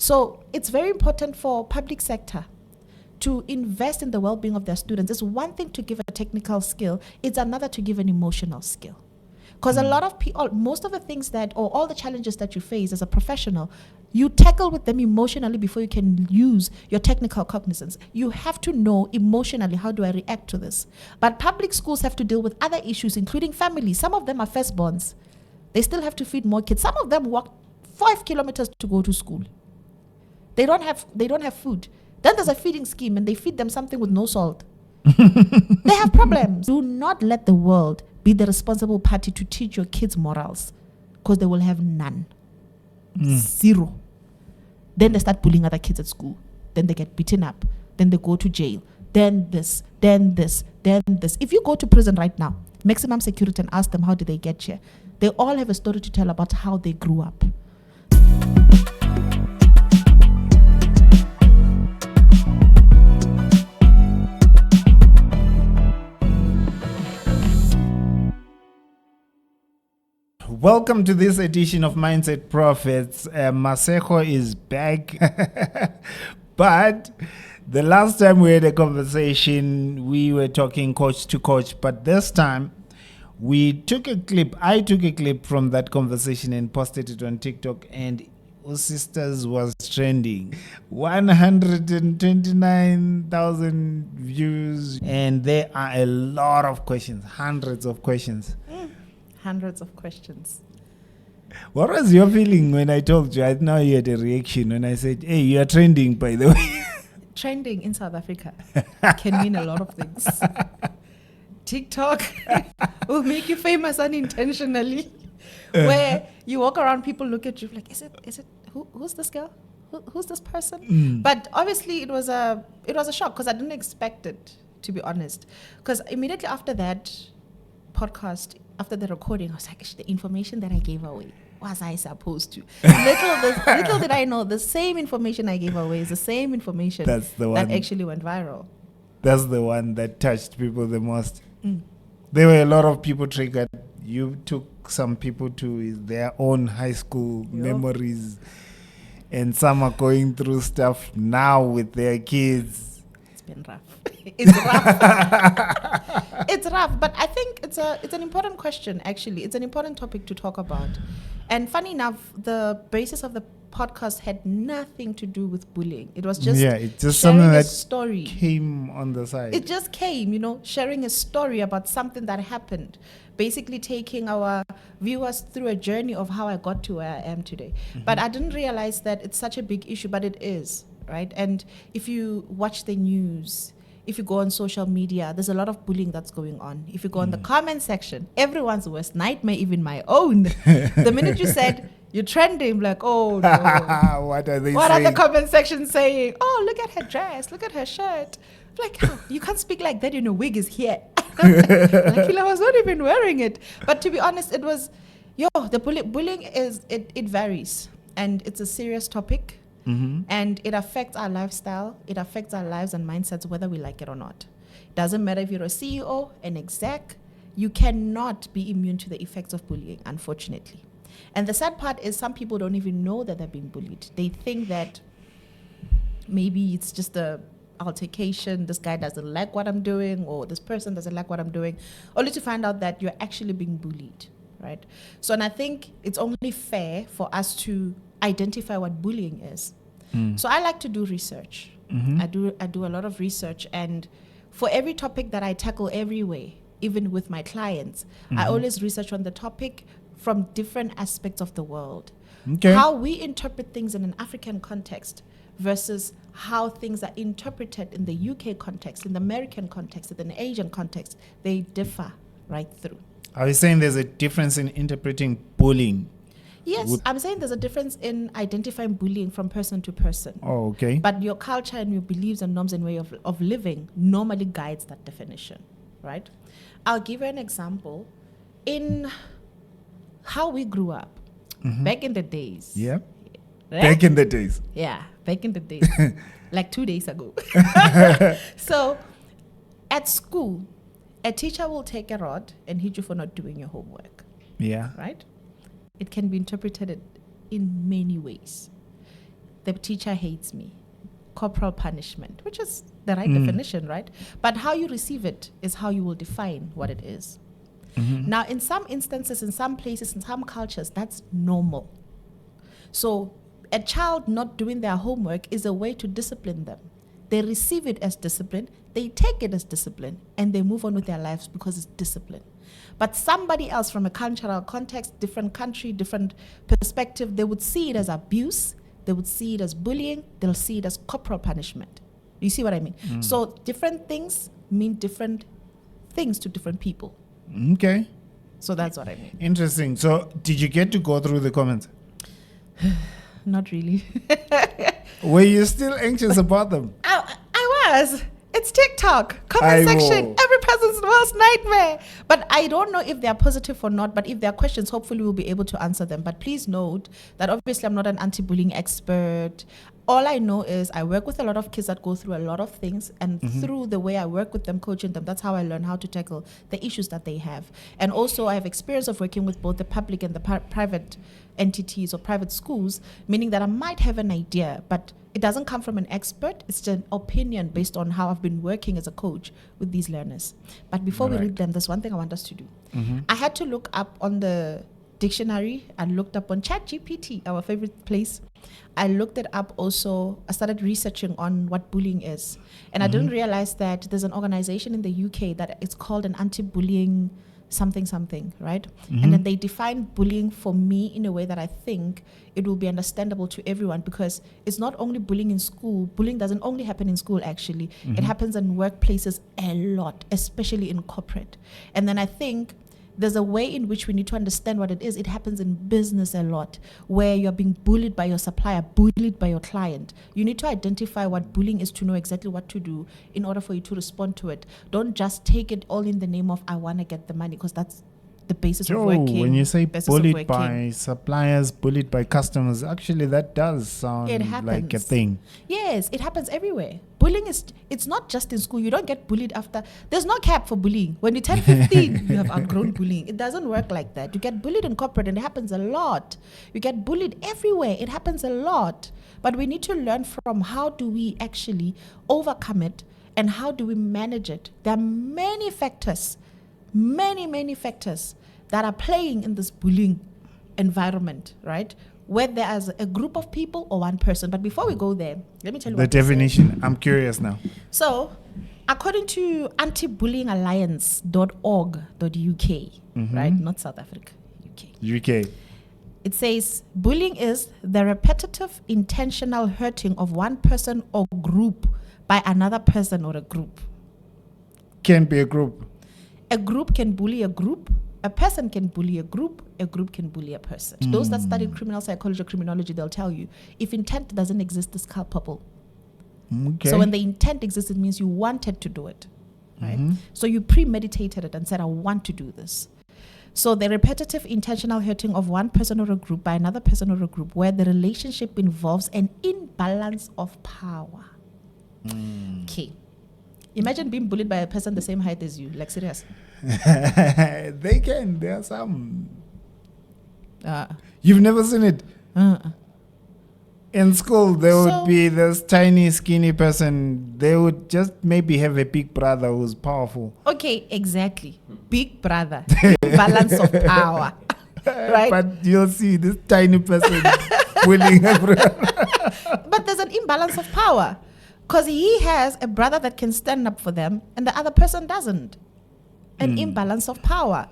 So it's very important for public sector to invest in the well-being of their students. It's one thing to give a technical skill, it's another to give an emotional skill. Because a lot of people, most of the things that, or all the challenges that you face as a professional, you tackle with them emotionally before you can use your technical cognizance. You have to know emotionally, how do I react to this? But public schools have to deal with other issues, including families. Some of them are firstborns. They still have to feed more kids. Some of them walk 5 kilometers to go to school. They don't have food. Then there's a feeding scheme and they feed them something with no salt. They have problems. Do not let the world be the responsible party to teach your kids morals, because they will have none. Zero. Then they start bullying other kids at school. Then they get beaten up. Then they go to jail. Then this, then this, then this. If you go to prison right now, maximum security, and ask them how did they get here, they all have a story to tell about how they grew up. Welcome to this edition of Mindset Profits. Masego is back. But the last time we had a conversation, we were talking coach to coach. But this time, I took a clip from that conversation and posted it on TikTok. And Sisters was trending. 129,000 views. And there are a lot of questions, hundreds of questions. Hundreds of questions. What was your feeling when I told you? I know you had a reaction when I said, hey, you are trending, by the way. Trending in South Africa can mean a lot of things. TikTok will make you famous unintentionally. Where you walk around, people look at you like, is it, who's this girl? Who's this person? But obviously it was a shock, because I didn't expect it, to be honest. Because immediately after that podcast, after the recording, I was like, the information that I gave away, was I supposed to? Little did I know, the same information I gave away is the same information that actually went viral. That's the one that touched people the most. There were a lot of people triggered. You took some people to their own high school memories, and some are going through stuff now with their kids. It's been rough. It's rough. It's rough, but I think it's an important question, actually. It's an important topic to talk about. And funny enough, the basis of the podcast had nothing to do with bullying. It was just something that story came on the side. It just came, sharing a story about something that happened. Basically taking our viewers through a journey of how I got to where I am today. But I didn't realize that it's such a big issue, but it is, right? And if you watch the news, if you go on social media, there's a lot of bullying that's going on. If you go in the comment section, everyone's worst nightmare, even my own. The minute you said you're trending, like, oh no. What are they saying? What are the comment sections saying? Oh, look at her dress, look at her shirt. Like, you can't speak like that, wig is here. Like, I was not even wearing it. But to be honest, it was, the bullying is, it varies. And it's a serious topic. And it affects our lifestyle. It affects our lives and mindsets, whether we like it or not. It doesn't matter if you're a CEO, an exec, you cannot be immune to the effects of bullying, unfortunately. And the sad part is some people don't even know that they're being bullied. They think that maybe it's just a altercation, this guy doesn't like what I'm doing, or this person doesn't like what I'm doing, only to find out that you're actually being bullied, right? So, and I think it's only fair for us to identify what bullying is. So I like to do research. I do a lot of research, and for every topic that I tackle everywhere, even with my clients, I always research on the topic from different aspects of the world. How we interpret things in an African context versus how things are interpreted in the UK context, in the American context, in the Asian context, they differ right through. Are you saying there's a difference in interpreting bullying? Yes, I'm saying there's a difference in identifying bullying from person to person. Oh, okay. But your culture and your beliefs and norms and way of living normally guides that definition, right? I'll give you an example. In how we grew up, back in the days. Yeah. Right? Back in the days. Yeah, back in the days. Like 2 days ago. So, at school, a teacher will take a rod and hit you for not doing your homework. Yeah. Right? It can be interpreted in many ways. the teacher hates me. Corporal punishment, which is the right definition, right? But how you receive it is how you will define what it is. Now, in some instances, in some places, in some cultures, that's normal. So a child not doing their homework is a way to discipline them. They receive it as discipline, they take it as discipline, and they move on with their lives because it's discipline. But somebody else from a cultural context, different country, different perspective, they would see it as abuse, they would see it as bullying, they'll see it as corporal punishment. You see what I mean? So different things mean different things to different people. Okay. So that's what I mean. Interesting. So did you get to go through the comments? Not really. Were you still anxious about them? I was. It's TikTok. Comment section. Every person's worst nightmare. But I don't know if they're positive or not. But if there are questions, hopefully we'll be able to answer them. But please note that obviously I'm not an anti-bullying expert. All I know is I work with a lot of kids that go through a lot of things. And through the way I work with them, coaching them, that's how I learn how to tackle the issues that they have. And also I have experience of working with both the public and the private entities or private schools, meaning that I might have an idea, but it doesn't come from an expert. It's just an opinion based on how I've been working as a coach with these learners. But before we read them, there's one thing I want us to do. I had to look up on the dictionary. I looked up on ChatGPT, our favorite place. I looked it up also. I started researching on what bullying is. And I didn't realize that there's an organization in the UK that it's called an anti-bullying something, right? And then they define bullying for me in a way that I think it will be understandable to everyone, because it's not only bullying in school. Bullying doesn't only happen in school, actually. It happens in workplaces a lot, especially in corporate. And then I think there's a way in which we need to understand what it is. It happens in business a lot, where you're being bullied by your supplier, bullied by your client. You need to identify what bullying is to know exactly what to do in order for you to respond to it. Don't just take it all in the name of, I want to get the money, because that's the basis of working. When you say bullied by suppliers, bullied by customers, actually that does sound like a thing. Yes, it happens everywhere. Bullying it's not just in school. You don't get bullied after. There's no cap for bullying. When you turn 15, you have outgrown bullying. It doesn't work like that. You get bullied in corporate, and it happens a lot. You get bullied everywhere. It happens a lot. But we need to learn from how do we actually overcome it, and how do we manage it. There are many factors, many factors that are playing in this bullying environment, right? Whether as a group of people or one person. But before we go there, let me tell you the what definition. I'm curious now. So, according to antibullyingalliance.org.uk, right? Not South Africa, UK. It says, bullying is the repetitive, intentional hurting of one person or group by another person or a group. Can be a group. A group can bully a group. A person can bully a group can bully a person. Those that study criminal psychology or criminology, they'll tell you, if intent doesn't exist, it's culpable. Okay. So when the intent exists, it means you wanted to do it, right? So you premeditated it and said, I want to do this. So the repetitive, intentional hurting of one person or a group by another person or a group, where the relationship involves an imbalance of power. Okay. Imagine being bullied by a person the same height as you, like serious. They can. There are some. You've never seen it? In school, there would be this tiny, skinny person. They would just maybe have a big brother who's powerful. Okay, exactly. Big brother. Balance of power. Right? But you'll see this tiny person bullying everyone. But there's an imbalance of power. Because he has a brother that can stand up for them and the other person doesn't. An imbalance of power,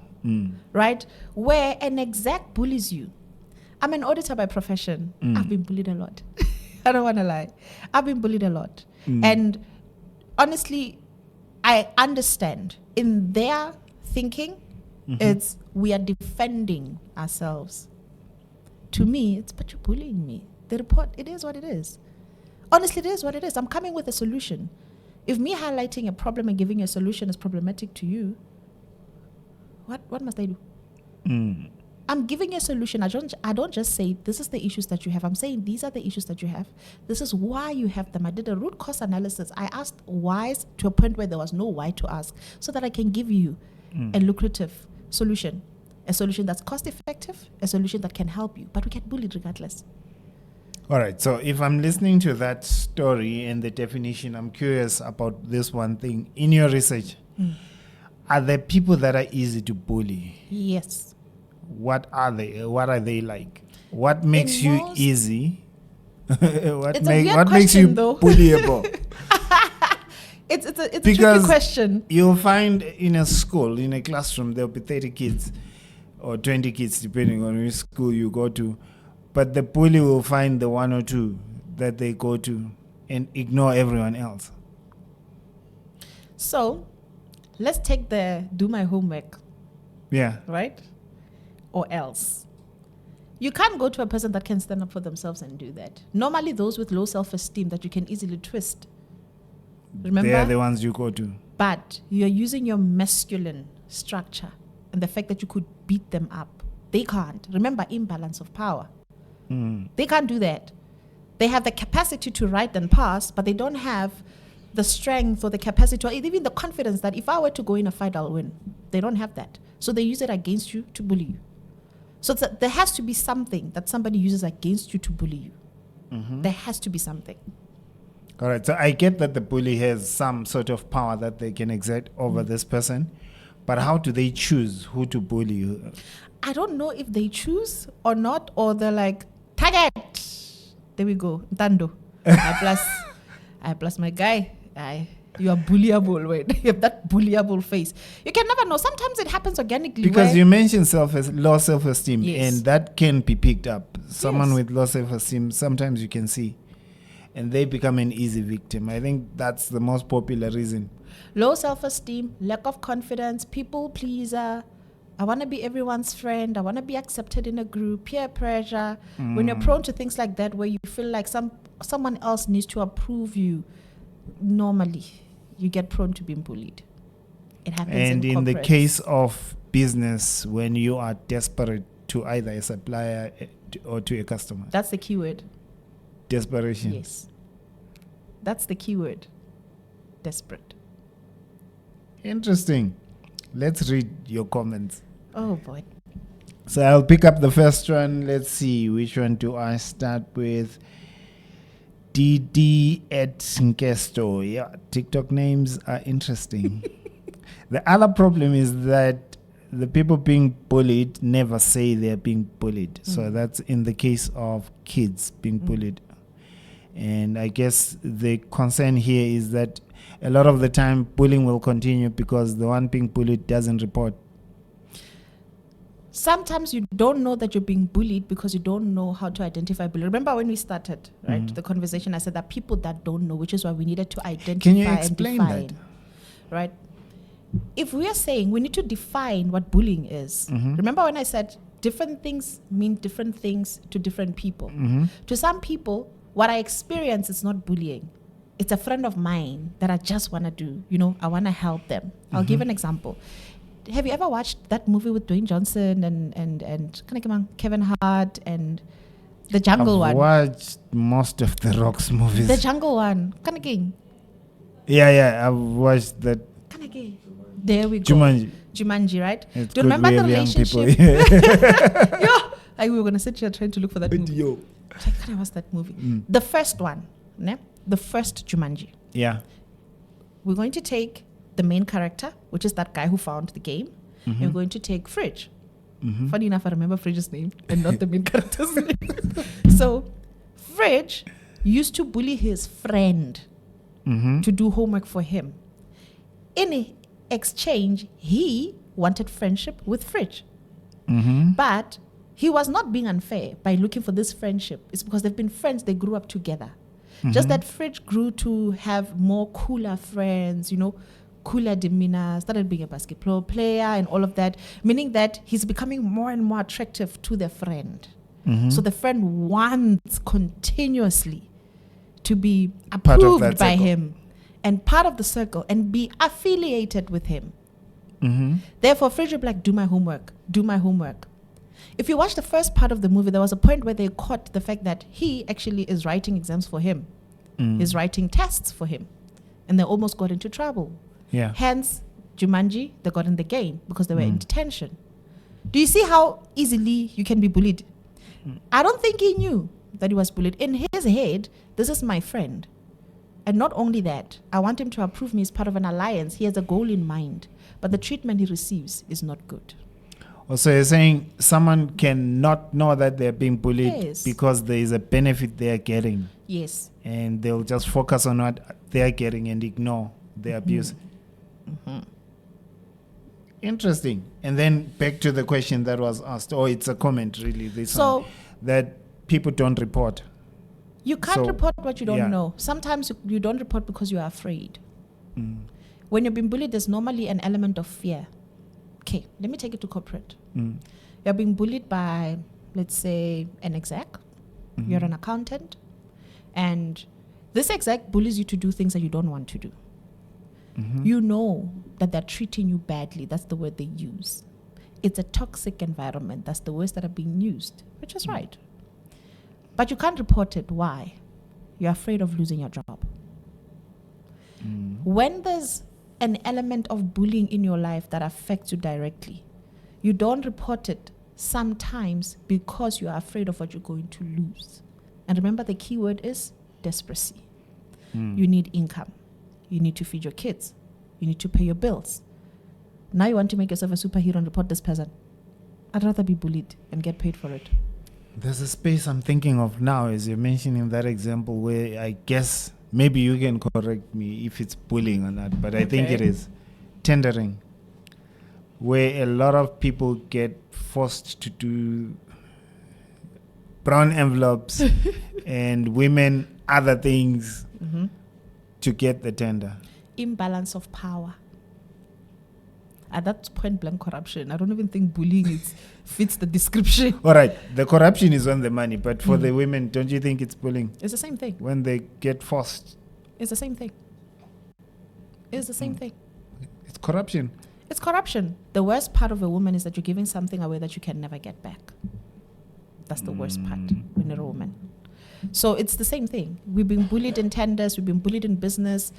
right? Where an exec bullies you. I'm an auditor by profession. I've been bullied a lot. I don't want to lie. I've been bullied a lot. And honestly, I understand. In their thinking, it's we are defending ourselves. To me, it's, but you're bullying me. The report, it is what it is. Honestly, it is what it is. I'm coming with a solution. If me highlighting a problem and giving you a solution is problematic to you, what must I do? I'm giving you a solution. I don't just say, this is the issues that you have. I'm saying, these are the issues that you have. This is why you have them. I did a root cause analysis. I asked whys to a point where there was no why to ask, so that I can give you a lucrative solution. A solution that's cost effective, a solution that can help you. But we get bullied regardless. All right. So if I'm listening to that story and the definition, I'm curious about this one thing. In your research, are there people that are easy to bully? Yes. What are they? What are they like? What makes you most- easy? what It's a weird what makes question, you though. bullyable? It's a tricky Because question. you'll find in a school, in a classroom, there'll be 30 kids or 20 kids, depending on which school you go to. But the bully will find the one or two that they go to and ignore everyone else. So, let's take the do my homework, Yeah. right? Or else. You can't go to a person that can stand up for themselves and do that. Normally, those with low self-esteem that you can easily twist. Remember? They are the ones you go to. But you're using your masculine structure and the fact that you could beat them up. They can't. Remember, imbalance of power. They can't do that. They have the capacity to write and pass, but they don't have the strength or the capacity or even the confidence that if I were to go in a fight, I'll win. They don't have that. So they use it against you to bully you. So there has to be something that somebody uses against you to bully you. There has to be something. All right. So I get that the bully has some sort of power that they can exert over this person. But how do they choose who to bully? I don't know if they choose or not, or they're like, target. There we go. Ntando. I plus my guy. You are bullyable. Wait, you have that bullyable face. You can never know. Sometimes it happens organically. Because you mentioned low self-esteem, Yes. and that can be picked up. Someone Yes. with low self-esteem, sometimes you can see, and they become an easy victim. I think that's the most popular reason. Low self-esteem, lack of confidence, people pleaser. I want to be everyone's friend. I want to be accepted in a group. Peer pressure. When you're prone to things like that, where you feel like someone else needs to approve you, normally you get prone to being bullied. It happens. And in the corporates. case of business, when you are desperate to either a supplier or to a customer, That's the key word. desperation. Yes. That's the key word. Desperate. Interesting. Let's read your comments. Oh boy. So I'll pick up the first one. Let's see, which one do I start with? DD at Nkesto. Yeah, TikTok names are interesting. The other problem is that the people being bullied never say they're being bullied. So that's in the case of kids being bullied. And I guess the concern here is that a lot of the time bullying will continue because the one being bullied doesn't report. Sometimes you don't know that you're being bullied because you don't know how to identify bullying. Remember when we started, right? The conversation, I said that people that don't know, which is why we needed to identify Can you explain and define. that? Right? If we are saying we need to define what bullying is, remember when I said different things mean different things to different people. To some people, what I experience is not bullying. It's a friend of mine that I just want to do. I want to help them. I'll give an example. Have you ever watched that movie with Dwayne Johnson and Kevin Hart and the Jungle I've one? watched most of the Rock's movies. The Jungle one. Kanake. Yeah, I've watched that. Kanake. There we go. Jumanji, right? It's Do you good remember we the have young relationship? people. We were gonna sit here trying to look for that movie. Like, what's that movie? The first one, ne? The first Jumanji. Yeah. We're going to take the main character, which is that guy who found the game, and we're going to take Fridge. Funny enough, I remember Fridge's name and not the main character's name. So, Fridge used to bully his friend to do homework for him. In exchange, he wanted friendship with Fridge. But he was not being unfair by looking for this friendship. It's because they've been friends, they grew up together. Just that Fridge grew to have more cooler friends, cooler demeanor, started being a basketball player and all of that, meaning that he's becoming more and more attractive to the friend. So the friend wants continuously to be approved by him and part of the circle and be affiliated with him. Therefore, Fridge would be like, do my homework. If you watch the first part of the movie, there was a point where they caught the fact that he actually is writing exams for him. He's writing tests for him. And they almost got into trouble. Yeah. Hence, Jumanji, they got in the game because they were in detention. Do you see how easily you can be bullied? I don't think he knew that he was bullied. In his head, this is my friend. And not only that, I want him to approve me as part of an alliance. He has a goal in mind. But the treatment he receives is not good. Also, you're saying someone cannot know that they're being bullied Yes. because there is a benefit they're getting. Yes. And they'll just focus on what they're getting and ignore the abuse. Interesting. And then back to the question that was asked, or it's a comment really, this one, that people don't report. You can't report what you don't yeah. know. Sometimes you don't report because you are afraid. When you're being bullied, there's normally an element of fear. Okay, let me take it to corporate. You're being bullied by, let's say, an exec. You're an accountant. And this exec bullies you to do things that you don't want to do. You know that they're treating you badly. That's the word they use. It's a toxic environment. That's the words that are being used, which is right. But you can't report it. Why? You're afraid of losing your job. When there's an element of bullying in your life that affects you directly, you don't report it sometimes because you are afraid of what you're going to lose. And remember, the key word is desperation. You need income. You need to feed your kids. You need to pay your bills. Now you want to make yourself a superhero and report this person. I'd rather be bullied and get paid for it. There's a space I'm thinking of now as you're mentioning that example where I guess maybe you can correct me if it's bullying or not, but I think it is tendering, where a lot of people get forced to do brown envelopes and women other things to get the tender. Imbalance of power. That's point blank corruption. I don't even think bullying fits the description. All right, the corruption is on the money, but for the women, don't you think it's bullying? It's the same thing. When they get forced. It's the same thing. It's the same thing. It's corruption. It's corruption. The worst part of a woman is that you're giving something away that you can never get back. That's the worst part when you're a woman. So it's the same thing. We've been bullied in tenders. We've been bullied in business.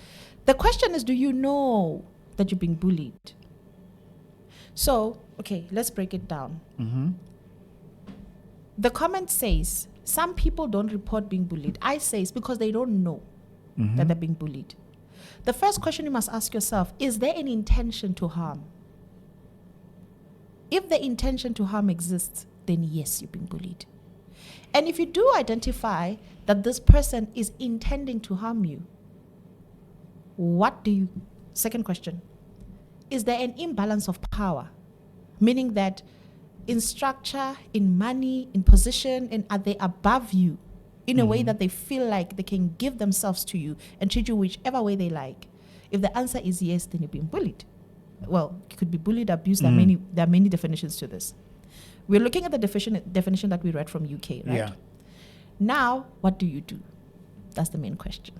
The question is, do you know that you're being bullied? So, okay, let's break it down. The comment says, some people don't report being bullied. I say it's because they don't know that they're being bullied. The first question you must ask yourself, is there an intention to harm? If the intention to harm exists, then yes, you've been bullied. And if you do identify that this person is intending to harm you, second question, is there an imbalance of power? Meaning that in structure, in money, in position, and are they above you in a way that they feel like they can give themselves to you and treat you whichever way they like? If the answer is yes, then you're being bullied. Well, you could be bullied, abused. There are many definitions to this. We're looking at the definition that we read from UK, right? Yeah. Now, what do you do? That's the main question.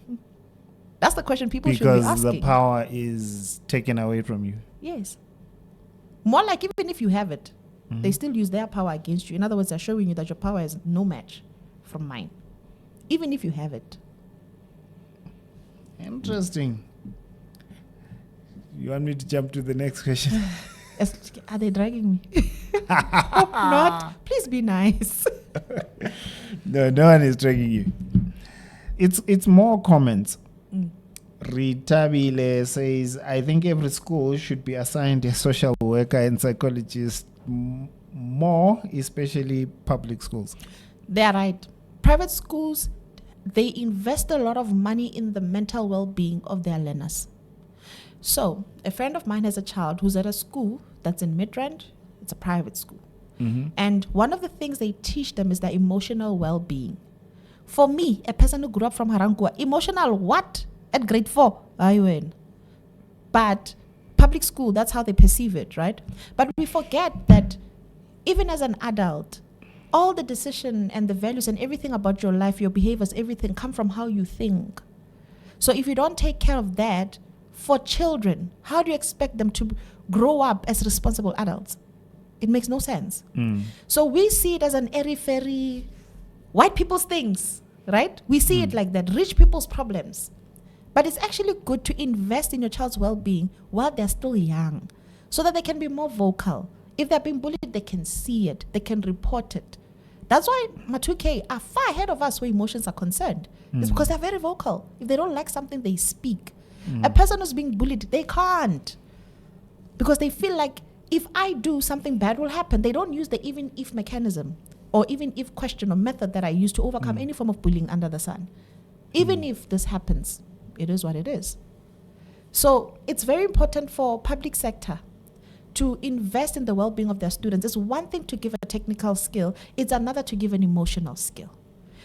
That's the question people should be asking. Because the power is taken away from you. Yes. More like even if you have it, they still use their power against you. In other words, they're showing you that your power is no match from mine. Even if you have it. Interesting. You want me to jump to the next question? Are they dragging me? Hope not. Please be nice. No one is dragging you. It's more comments. Ritabile says, I think every school should be assigned a social worker and psychologist more, especially public schools. They are right. Private schools, they invest a lot of money in the mental well-being of their learners. So, a friend of mine has a child who's at a school that's in Midrand. It's a private school. And one of the things they teach them is their emotional well-being. For me, a person who grew up from Harangua, emotional what? At grade 4, I win. But public school, that's how they perceive it, right? But we forget that even as an adult, all the decision and the values and everything about your life, your behaviors, everything come from how you think. So if you don't take care of that, for children, how do you expect them to grow up as responsible adults? It makes no sense. So we see it as an airy-fairy, white people's things, right? We see it like that, rich people's problems. But it's actually good to invest in your child's well-being while they're still young so that they can be more vocal. If they're being bullied, they can see it. They can report it. That's why my 2K are far ahead of us where emotions are concerned. It's because they're very vocal. If they don't like something, they speak. A person who's being bullied, they can't. Because they feel like if I do, something bad will happen. They don't use the even if mechanism or even if question or method that I use to overcome any form of bullying under the sun. Even if this happens, it is what it is. So it's very important for public sector to invest in the well-being of their students. It's one thing to give a technical skill. It's another to give an emotional skill.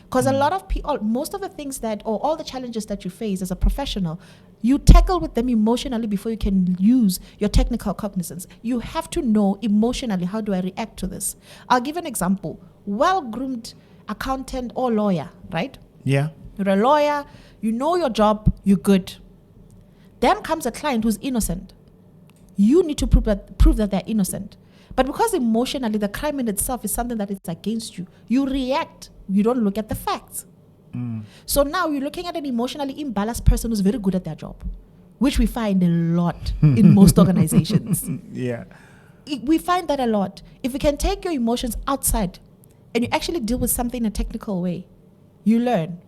Because a lot of people, most of the things that, or all the challenges that you face as a professional, you tackle with them emotionally before you can use your technical cognizance. You have to know emotionally, how do I react to this? I'll give an example. Well-groomed accountant or lawyer, right? Yeah. You're a lawyer, you know your job, you're good. Then comes a client who's innocent. You need to prove that they're innocent. But because emotionally the crime in itself is something that is against you, you react. You don't look at the facts. So now you're looking at an emotionally imbalanced person who's very good at their job, which we find a lot in most organizations. Yeah. We find that a lot. If you can take your emotions outside and you actually deal with something in a technical way, you learn.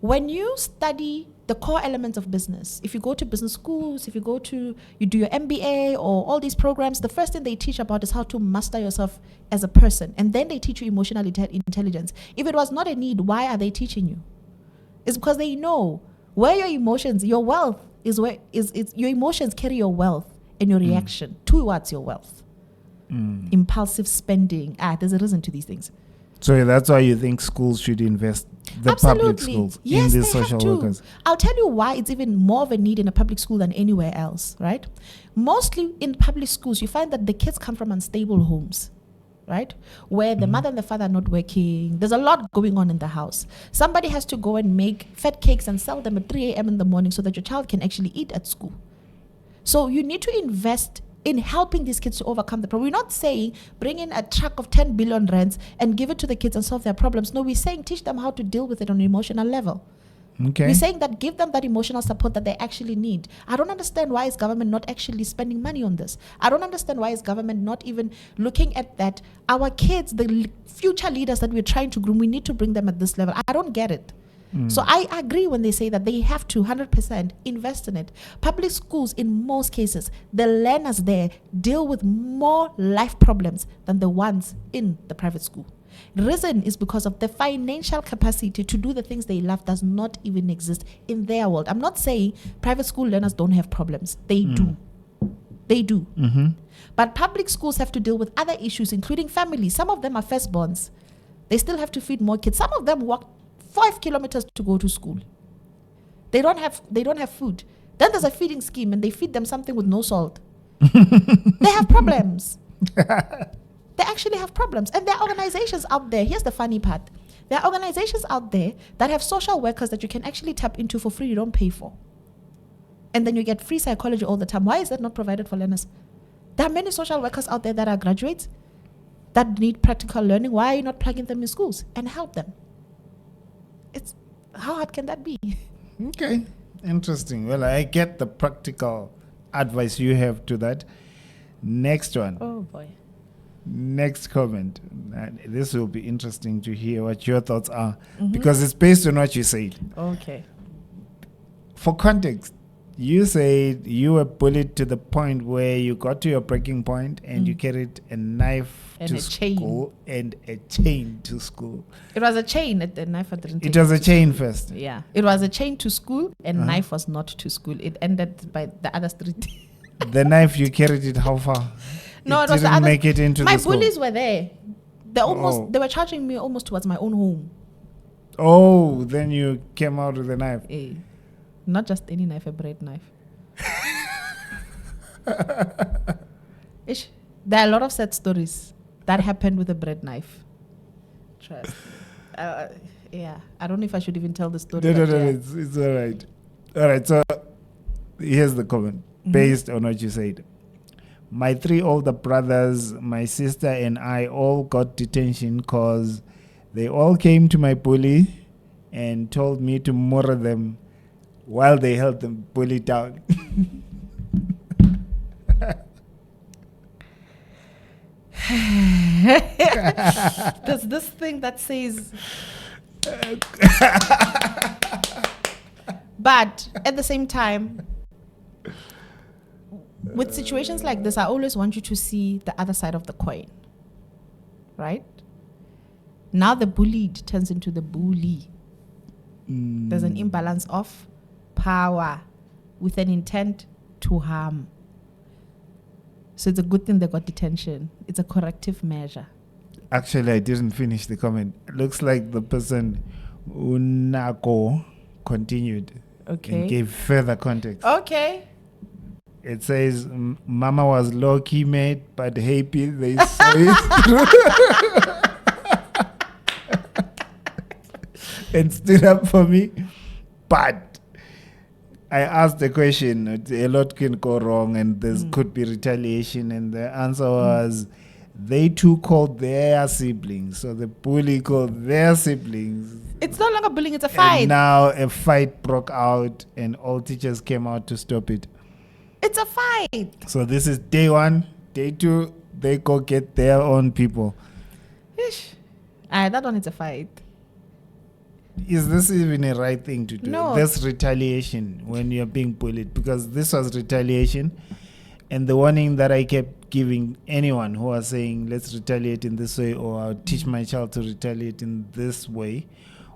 When you study the core elements of business, if you go to business schools, if you do your MBA or all these programs, the first thing they teach about is how to master yourself as a person. And then they teach you emotional intelligence. If it was not a need, why are they teaching you? It's because they know where your emotions, your wealth is your emotions carry your wealth and your reaction towards your wealth. Impulsive spending. There's a reason to these things. So that's why you think schools should invest, the public schools, yes, in these social workers? I'll tell you why it's even more of a need in a public school than anywhere else, right? Mostly in public schools, you find that the kids come from unstable homes, right? Where the mother and the father are not working. There's a lot going on in the house. Somebody has to go and make fat cakes and sell them at 3 a.m. in the morning so that your child can actually eat at school. So you need to invest in helping these kids to overcome the problem. We're not saying bring in a truck of 10 billion rands and give it to the kids and solve their problems. No, we're saying teach them how to deal with it on an emotional level. Okay. We're saying that give them that emotional support that they actually need. I don't understand why is government not actually spending money on this. I don't understand why is government not even looking at that. Our kids, the future leaders that we're trying to groom, we need to bring them at this level. I don't get it. So I agree when they say that they have to 100% invest in it. Public schools, in most cases, the learners there deal with more life problems than the ones in the private school. Reason is because of the financial capacity to do the things they love does not even exist in their world. I'm not saying private school learners don't have problems. They do. They do. But public schools have to deal with other issues, including families. Some of them are firstborns. They still have to feed more kids. Some of them walk 5 kilometers to go to school. They don't have food. Then there's a feeding scheme and they feed them something with no salt. They have problems. They actually have problems. And there are organizations out there. Here's the funny part. There are organizations out there that have social workers that you can actually tap into for free. You don't pay for. And then you get free psychology all the time. Why is that not provided for learners? There are many social workers out there that are graduates that need practical learning. Why are you not plugging them in schools and help them? How hard can that be? Okay, interesting. Well, I get the practical advice you have to that. Next one. Oh boy. Next comment. This will be interesting to hear what your thoughts are because it's based on what you said. Okay. For context, you said you were bullied to the point where you got to your breaking point and you carried a knife and to a school and a chain to school. It was a chain at the knife. It was a chain first. Yeah. It was a chain to school and knife was not to school. It ended by the other street. The knife, you carried it how far? No, it was didn't make it into my the school. bullies were there. They were charging me almost towards my own home. Oh, then you came out with a knife. Not just any knife, a bread knife. There are a lot of sad stories that happened with a bread knife. Trust. Yeah, I don't know if I should even tell the story. No, it's all right. All right, so here's the comment based on what you said. My 3 older brothers, my sister, and I all got detention because they all came to my bully and told me to murder them while they held the bully down. There's this thing that says, but at the same time, with situations like this, I always want you to see the other side of the coin, right? Now the bullied turns into the bully. There's an imbalance of power with an intent to harm. So it's a good thing they got detention. It's a corrective measure. Actually, I didn't finish the comment. Looks like the person Unako continued and gave further context. Okay. It says, Mama was low-key made, but happy they saw it through. And stood up for me. But I asked the question, a lot can go wrong and there could be retaliation. And the answer was, they too called their siblings. So the bully called their siblings. It's no longer bullying, it's a fight. And now a fight broke out and all teachers came out to stop it. It's a fight. So this is day 1. Day 2, they go get their own people. Ish. That one is a fight. Is this even a right thing to do? No. This retaliation when you're being bullied, because this was retaliation, and the warning that I kept giving anyone who was saying let's retaliate in this way, or I'll teach my child to retaliate in this way,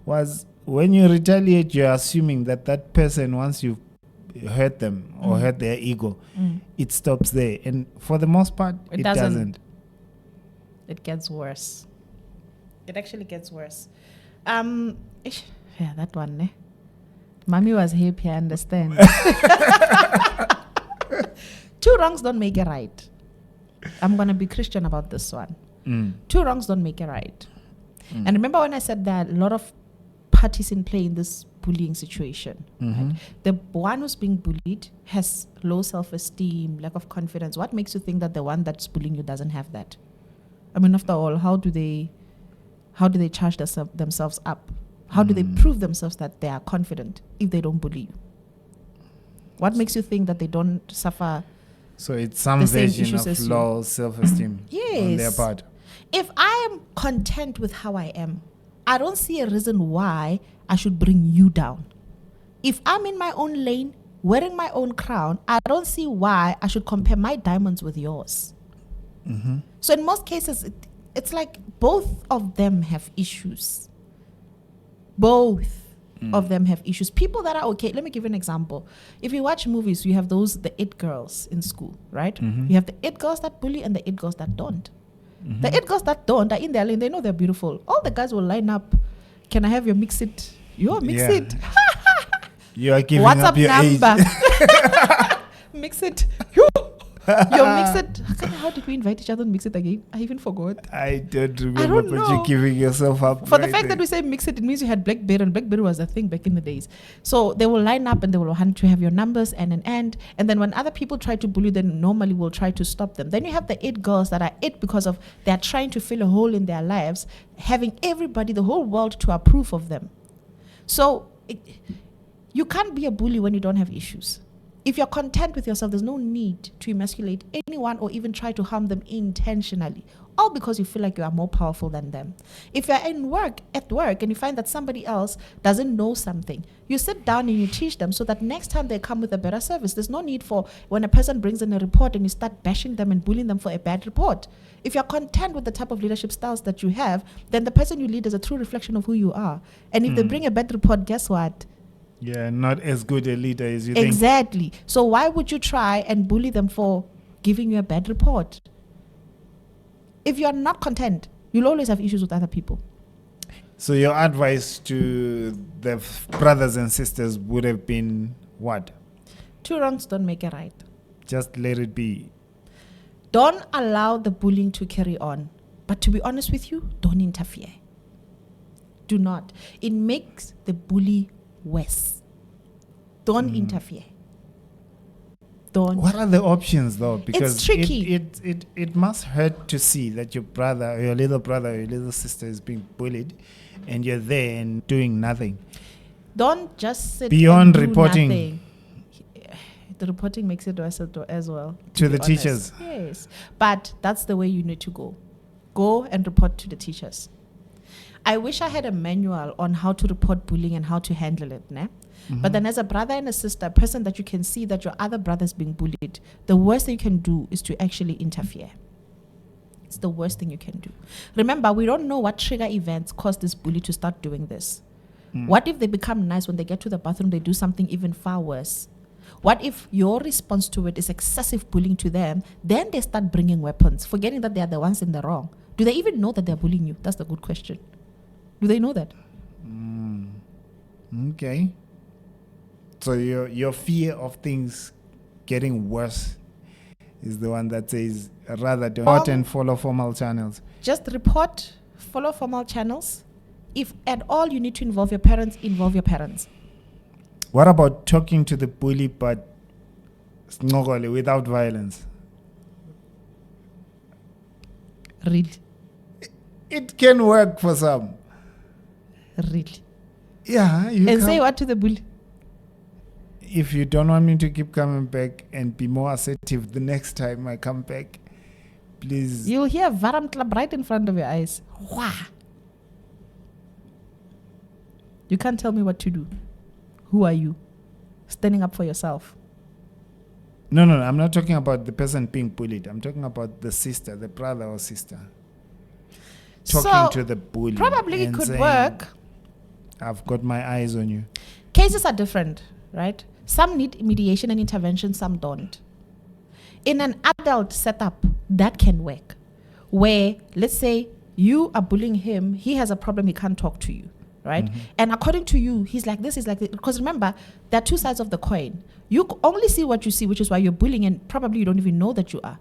was when you retaliate, you're assuming that that person, once you've hurt them or hurt their ego, it stops there, and for the most part it doesn't. It gets worse. It actually gets worse. Yeah, that one, Mommy was happy, I understand. 2 wrongs don't make a right. I'm going to be Christian about this one. 2 wrongs don't make a right. And remember when I said that a lot of parties in play in this bullying situation. Right? The one who's being bullied has low self-esteem, lack of confidence. What makes you think that the one that's bullying you doesn't have that? I mean, after all, how do they charge themselves up? How do they prove themselves that they are confident if they don't bully you? What makes you think that they don't suffer? So it's some version of low self-esteem on their part. If I am content with how I am, I don't see a reason why I should bring you down. If I'm in my own lane, wearing my own crown, I don't see why I should compare my diamonds with yours. So in most cases, it's like both of them have issues. Both of them have issues. People that are okay, let me give you an example. If you watch movies, you have the it girls in school, right? You have the it girls that bully and the it girls that don't. The it girls that don't are in their lane. They know they're beautiful. All the guys will line up. Can I have your mix it? You mix it. You are giving WhatsApp up your number. age. Mix it. Yo, mix it. How did we invite each other and mix it again? I even forgot. I don't remember, but you're giving yourself up. For the fact that we say mix it means you had Blackberry, and Blackberry was a thing back in the days. So they will line up and they will want to have your numbers and an end. And then when other people try to bully, then normally we'll try to stop them. Then you have the it girls that are it because of they're trying to fill a hole in their lives, having everybody, the whole world to approve of them. So you can't be a bully when you don't have issues. If you're content with yourself, there's no need to emasculate anyone or even try to harm them intentionally, all because you feel like you are more powerful than them. If you're at work and you find that somebody else doesn't know something, you sit down and you teach them so that next time they come with a better service. There's no need for when a person brings in a report and you start bashing them and bullying them for a bad report. If you're content with the type of leadership styles that you have, then the person you lead is a true reflection of who you are. And if they bring a bad report, guess what? Yeah, not as good a leader as you think. Exactly. So why would you try and bully them for giving you a bad report? If you're not content, you'll always have issues with other people. So your advice to the brothers and sisters would have been what? 2 wrongs don't make a right. Just let it be. Don't allow the bullying to carry on. But to be honest with you, don't interfere. Do not. It makes the bully worse. Don't interfere. Don't. What are the options though? Because it's tricky. It must hurt to see that your brother, your little brother, your little sister is being bullied, and you're there and doing nothing. Don't just sit beyond and do reporting. nothing. the reporting makes it worse as well. To be the honest. teachers. Yes. But that's the way you need to go. Go and report to the teachers. I wish I had a manual on how to report bullying and how to handle it. Né? But then as a brother and a sister, a person that you can see that your other brother is being bullied, the worst thing you can do is to actually interfere. It's the worst thing you can do. Remember, we don't know what trigger events cause this bully to start doing this. What if they become nice when they get to the bathroom, they do something even far worse? What if your response to it is excessive bullying to them, then they start bringing weapons, forgetting that they are the ones in the wrong? Do they even know that they're bullying you? That's the good question. Do they know that? Okay. So your fear of things getting worse is the one that says rather don't report and follow formal channels. Just report, follow formal channels. If at all you need to involve your parents, involve your parents. What about talking to the bully but without violence? Really? It can work for some. Really? Yeah. And say what to the bully? If you don't want me to keep coming back and be more assertive the next time I come back, please. You'll hear Varam Club right in front of your eyes. Wah! You can't tell me what to do. Who are you? Standing up for yourself. No, I'm not talking about the person being bullied. I'm talking about the sister, the brother or sister. Talking to the bully. Probably it could saying, work. I've got my eyes on you. Cases are different, right? Some need mediation and intervention, some don't. In an adult setup, that can work. Where, let's say, you are bullying him, he has a problem, he can't talk to you, right? And according to you, he's like this, because remember, there are two sides of the coin. You only see what you see, which is why you're bullying, and probably you don't even know that you are.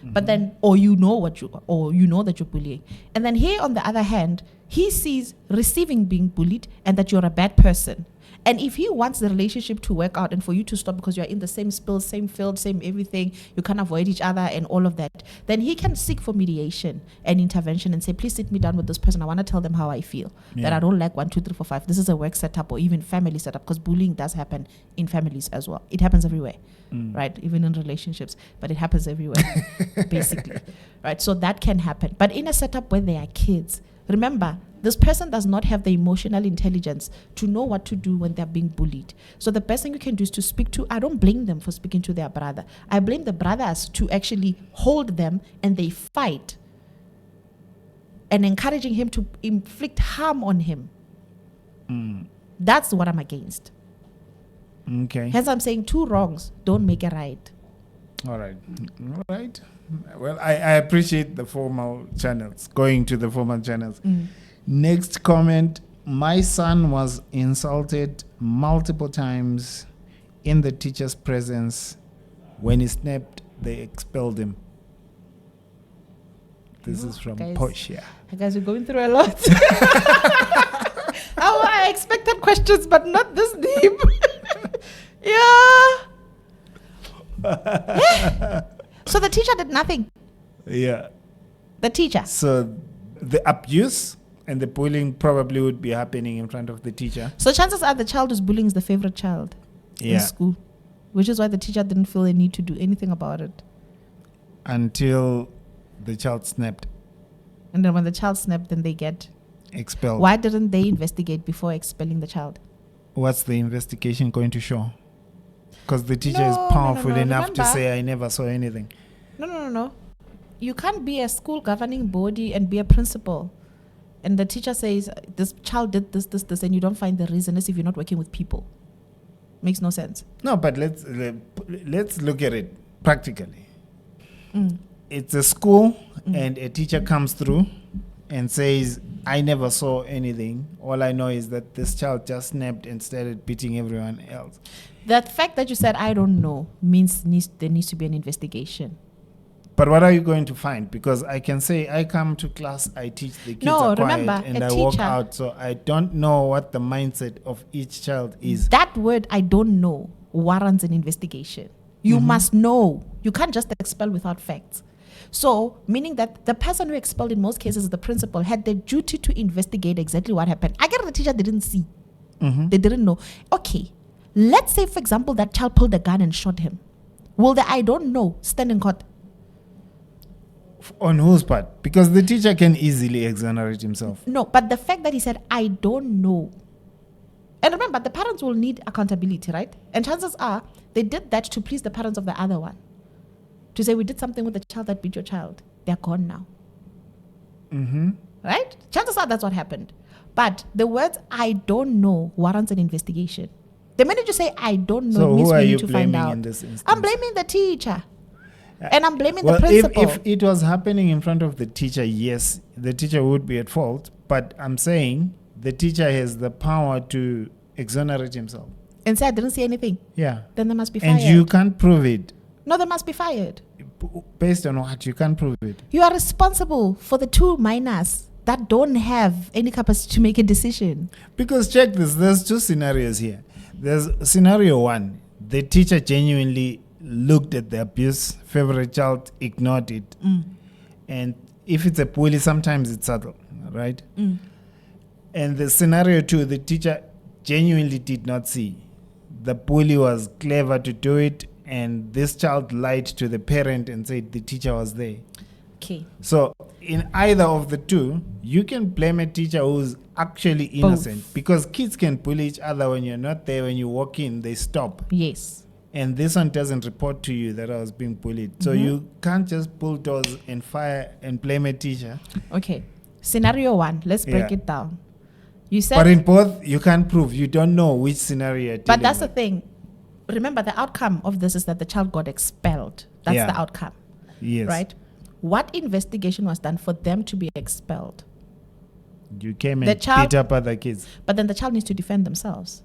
But then, or you know what you are, or you know that you're bullying. And then here, on the other hand, he sees receiving being bullied and that you're a bad person. And if he wants the relationship to work out and for you to stop because you're in the same spill, same field, same everything, you can't avoid each other and all of that, then he can seek for mediation and intervention and say, please sit me down with this person. I want to tell them how I feel. That I don't like 1, 2, 3, 4, 5. This is a work setup or even family setup, because bullying does happen in families as well. It happens everywhere, right? Even in relationships, but it happens everywhere, basically, right? So that can happen. But in a setup where they are kids, remember, this person does not have the emotional intelligence to know what to do when they're being bullied. So the best thing you can do is to speak to, I don't blame them for speaking to their brother. I blame the brothers to actually hold them and they fight and encouraging him to inflict harm on him. That's what I'm against. Okay. Hence I'm saying 2 wrongs don't make a right. All right. Well, I appreciate the formal channels, going to the formal channels. Next comment, my son was insulted multiple times in the teacher's presence. When he snapped, they expelled him. This is from Portia. Guys, we're going through a lot. I expected questions, but not this deep. Yeah. So the teacher did nothing. Yeah. The teacher. So the abuse and the bullying probably would be happening in front of the teacher. So chances are the child who's bullying is the favorite child in school, which is why the teacher didn't feel the need to do anything about it. Until the child snapped. And then when the child snapped, then they get expelled. Why didn't they investigate before expelling the child? What's the investigation going to show? Because the teacher is powerful enough to say, I never saw anything. No. You can't be a school governing body and be a principal. And the teacher says, this child did this, and you don't find the reason as if you're not working with people. Makes no sense. No, but let's look at it practically. It's a school and a teacher comes through and says, I never saw anything. All I know is that this child just snapped and started beating everyone else. The fact that you said, I don't know, means there needs to be an investigation. But what are you going to find? Because I can say, I come to class, I teach the kids are quiet, and I walk out. So I don't know what the mindset of each child is. That word, I don't know, warrants an investigation. You must know. You can't just expel without facts. So, meaning that the person who expelled in most cases, the principal, had the duty to investigate exactly what happened. I get the teacher didn't see. They didn't know. Okay. Let's say, for example, that child pulled a gun and shot him. Will the I don't know stand in court? On whose part? Because the teacher can easily exonerate himself. No, but the fact that he said, I don't know. And remember, the parents will need accountability, right? And chances are they did that to please the parents of the other one. To say, we did something with the child that beat your child. They're gone now. Mm-hmm. Right? Chances are that's what happened. But the words, I don't know, warrants an investigation. The minute you say, I don't know, So it means who are we you need to find blaming out. in this instance? I'm blaming the teacher. And I'm blaming Well, the principal. if it was happening in front of the teacher, yes, the teacher would be at fault. But I'm saying the teacher has the power to exonerate himself. And say, I didn't see anything. Yeah. Then they must be fired. And you can't prove it. No, they must be fired. Based on what? You can't prove it. You are responsible for the 2 minors that don't have any capacity to make a decision. Because check this, there's 2 scenarios here. There's scenario 1. The teacher genuinely looked at the abuse, favorite child, ignored it. And if it's a bully, sometimes it's subtle, right? And the scenario 2, the teacher genuinely did not see. The bully was clever to do it, and this child lied to the parent and said the teacher was there. Okay. So in either of the 2, you can blame a teacher who's actually innocent. Because kids can bully each other when you're not there. When you walk in, they stop. Yes. And this one doesn't report to you that I was being bullied. So you can't just bulldoze and fire and blame a teacher. Okay. Scenario 1, let's break it down. You said, But in both, you can't prove. You don't know which scenario you're but dealing that's with. the thing. Remember, the outcome of this is that the child got expelled. That's Yeah. the outcome. Yes. Right? What investigation was done for them to be expelled? You came The and child- beat up other kids. But then the child needs to defend themselves.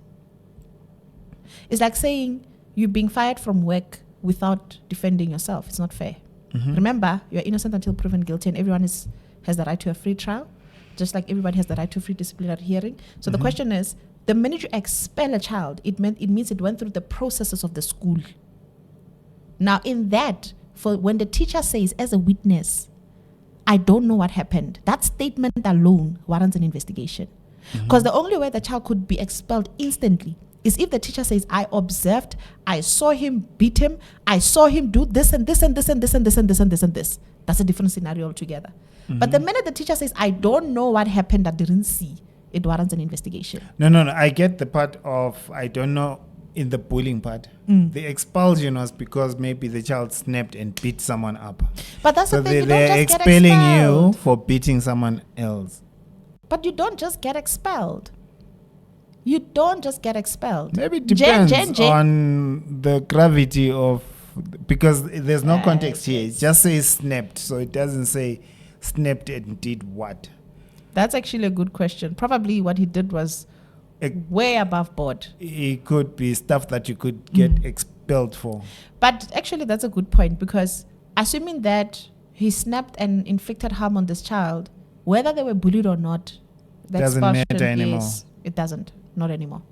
It's like saying you're being fired from work without defending yourself. It's not fair. Remember, you're innocent until proven guilty, and everyone has the right to a free trial, just like everybody has the right to a free disciplinary hearing. So the question is, the minute you expel a child, it means it went through the processes of the school. Now, in that, for when the teacher says as a witness, I don't know what happened, that statement alone warrants an investigation. Because the only way the child could be expelled instantly is if the teacher says, I observed, I saw him beat him, I saw him do this and this and this and this and this and this and this and this. That's a different scenario altogether. But the minute the teacher says, I don't know what happened, I didn't see, it warrants an investigation. No. I get the part of I don't know in the bullying part. The expulsion was because maybe the child snapped and beat someone up. But that's So the thing, you they're don't just get expelling you expelled. for beating someone else. But you don't just get expelled. You don't just get expelled. Maybe it depends Jen. on the gravity of, because there's no context here. It yes. just says snapped, so it doesn't say snapped and did what. That's actually a good question. Probably what he did was way above board. It could be stuff that you could get expelled for. But actually, that's a good point, because assuming that he snapped and inflicted harm on this child, whether they were bullied or not, the Doesn't expulsion matter anymore. is- it doesn't. Not anymore.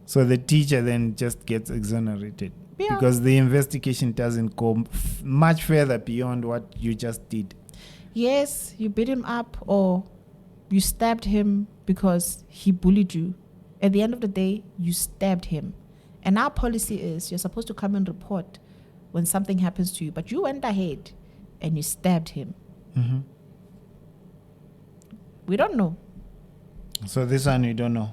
So the teacher then just gets exonerated. Yeah. Because the investigation doesn't go much further beyond what you just did. Yes, you beat him up or you stabbed him because he bullied you. At the end of the day, you stabbed him. And our policy is you're supposed to come and report when something happens to you. But you went ahead and you stabbed him. We don't know. So this one you don't know.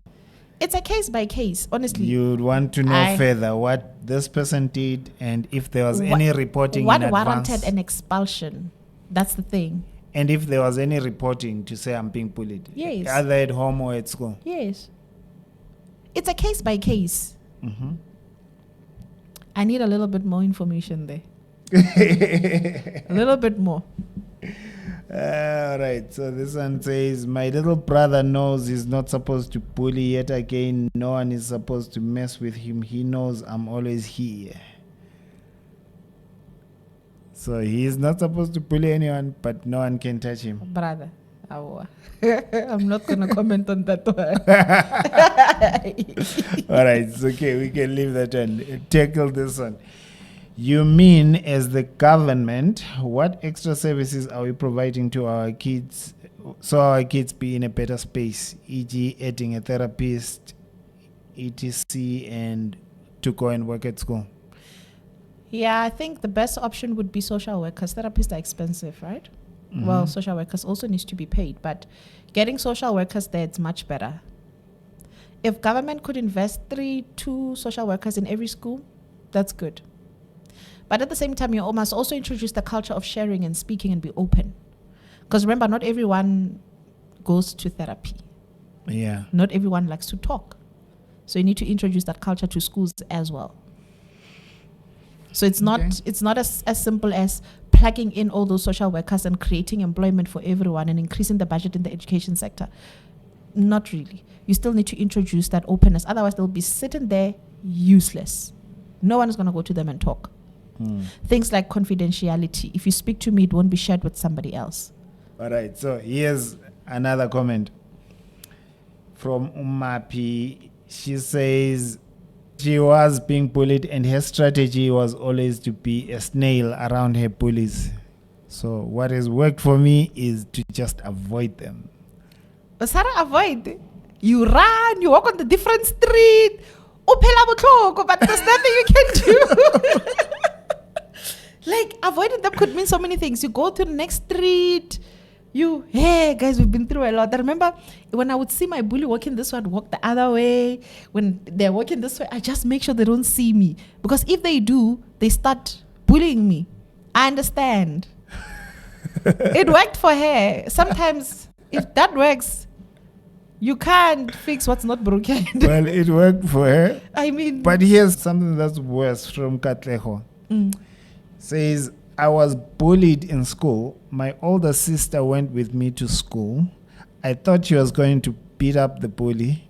It's a case by case, honestly. You'd want to know further what this person did and if there was any reporting What in advance. warranted an expulsion? That's the thing. And if there was any reporting to say I'm being bullied. Yes. Either at home or at school. Yes. It's a case by case. I need a little bit more information there. A little bit more. All right. So this one says, my little brother knows he's not supposed to bully, yet again, no one is supposed to mess with him. He knows I'm always here. So he's not supposed to bully anyone, but no one can touch him. Brother. I'm not going to comment on that one. All right. It's okay. We can leave that and tackle this one. You mean, as the government, what extra services are we providing to our kids so our kids be in a better space, e.g., adding a therapist, etc., and to go and work at school? Yeah, I think the best option would be social workers. Therapists are expensive, right? Well, social workers also needs to be paid, but getting social workers there, it's much better. If government could invest 2 social workers in every school, that's good. But at the same time, you must also introduce the culture of sharing and speaking and be open. Because remember, not everyone goes to therapy. Yeah. Not everyone likes to talk. So you need to introduce that culture to schools as well. So it's not as simple as plugging in all those social workers and creating employment for everyone and increasing the budget in the education sector. Not really. You still need to introduce that openness. Otherwise, they'll be sitting there useless. No one is going to go to them and talk. Things like confidentiality. If you speak to me, it won't be shared with somebody else. All right. So here's another comment from Umapi. She says she was being bullied and her strategy was always to be a snail around her bullies. So what has worked for me is to just avoid them. Sarah, avoid. You run, you walk on the different street. But there's nothing you can do. Like, avoiding them could mean so many things. You go to the next street. Hey, guys, we've been through a lot. I remember when I would see my bully walking this way, I'd walk the other way. When they're walking this way, I just make sure they don't see me. Because if they do, they start bullying me. I understand. It worked for her. Sometimes, if that works, you can't fix what's not broken. Well, it worked for her. I mean... But here's something that's worse from Katleho. Says, I was bullied in school. My older sister went with me to school. I thought she was going to beat up the bully,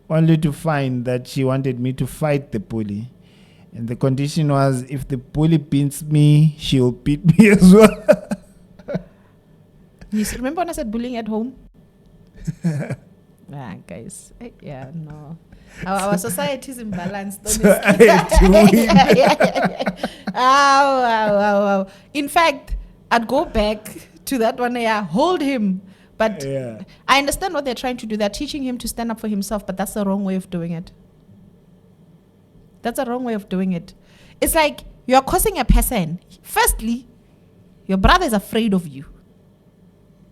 only to find that she wanted me to fight the bully. And the condition was, if the bully beats me, she'll beat me as well. You remember when I said bullying at home? Guys. Yeah, no. Our society is imbalanced. So I had to win. Ow. In fact, I'd go back to that one. Hold him. But I understand what they're trying to do. They're teaching him to stand up for himself, but that's the wrong way of doing it. That's the wrong way of doing it. It's like you're causing a person. Firstly, your brother is afraid of you.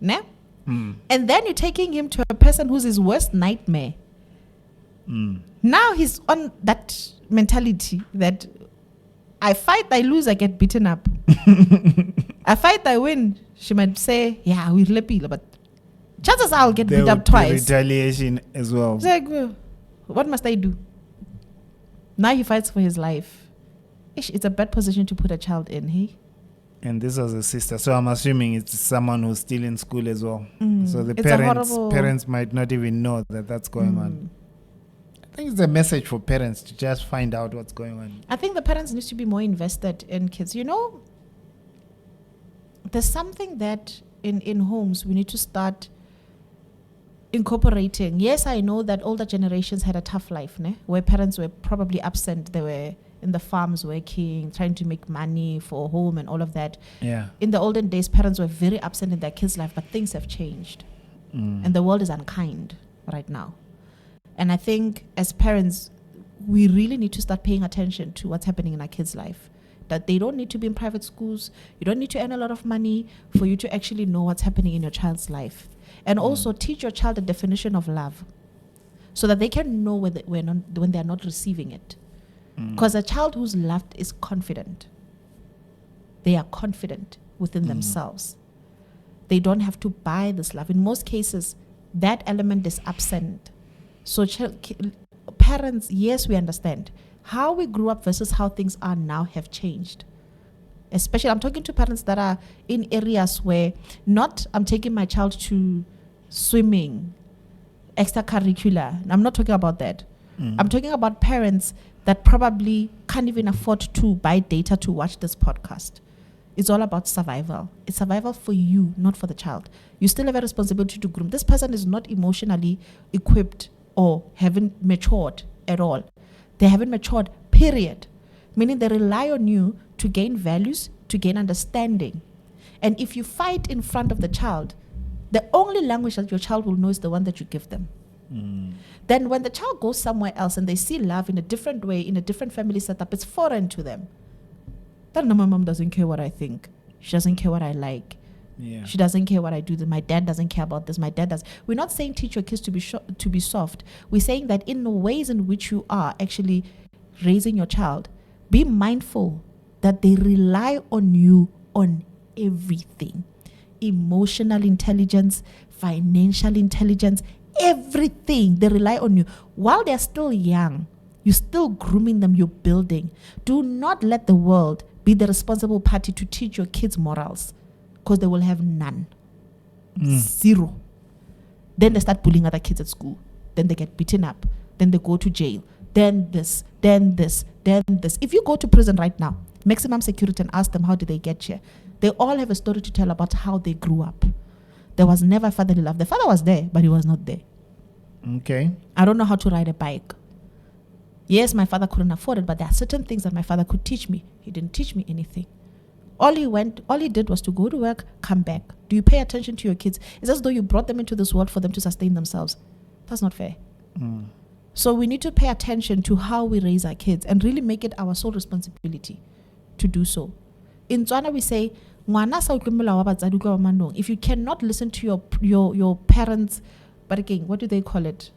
Ne? And then you're taking him to a person who's his worst nightmare. Now he's on that mentality that I fight, I lose, I get beaten up. I fight, I win. She might say, yeah, we're lepile, but chances are I'll get beat up twice. Retaliation as well. It's like, what must I do? Now he fights for his life. It's a bad position to put a child in, hey? And this was a sister, so I'm assuming it's someone who's still in school as well. So the parents might not even know that that's going on. I think it's a message for parents to just find out what's going on. I think the parents need to be more invested in kids. You know, there's something that in homes we need to start incorporating. Yes, I know that older generations had a tough life, where parents were probably absent. They were in the farms working, trying to make money for home and all of that. Yeah. In the olden days, parents were very absent in their kids' life, but things have changed. And the world is unkind right now. And I think as parents, we really need to start paying attention to what's happening in our kids' life. That they don't need to be in private schools. You don't need to earn a lot of money for you to actually know what's happening in your child's life. And also teach your child the definition of love so that they can know when they're not receiving it. Because a child who's loved is confident. They are confident within themselves. They don't have to buy this love. In most cases, that element is absent. So parents, yes, we understand. How we grew up versus how things are now have changed. Especially, I'm talking to parents that are in areas where I'm taking my child to swimming, extracurricular. I'm not talking about that. I'm talking about parents that probably can't even afford to buy data to watch this podcast. It's all about survival. It's survival for you, not for the child. You still have a responsibility to groom. This person is not emotionally equipped or haven't matured at all. They haven't matured, period. Meaning they rely on you to gain values, to gain understanding. And if you fight in front of the child, the only language that your child will know is the one that you give them. Then when the child goes somewhere else and they see love in a different way, in a different family setup, it's foreign to them. Then my mom doesn't care what I think. She doesn't care what I like. Yeah. She doesn't care what I do. My dad doesn't care about this. My dad does. We're not saying teach your kids to be soft. We're saying that in the ways in which you are actually raising your child, be mindful that they rely on you on everything. Emotional intelligence, financial intelligence, everything. They rely on you. While they're still young, you're still grooming them, you're building. Do not let the world be the responsible party to teach your kids morals, because they will have none. Zero. Then they start bullying other kids at school. Then they get beaten up. Then they go to jail. Then this, then this, then this. If you go to prison right now, maximum security, and ask them how did they get here, they all have a story to tell about how they grew up. There was never fatherly love. The father was there, but he was not there. Okay. I don't know how to ride a bike. Yes, my father couldn't afford it, but there are certain things that my father could teach me. He didn't teach me anything. All he did was to go to work, come back. Do you pay attention to your kids? It's as though you brought them into this world for them to sustain themselves. That's not fair. So we need to pay attention to how we raise our kids and really make it our sole responsibility to do so. In Tswana we say, if you cannot listen to your parents, but again, what do they call it?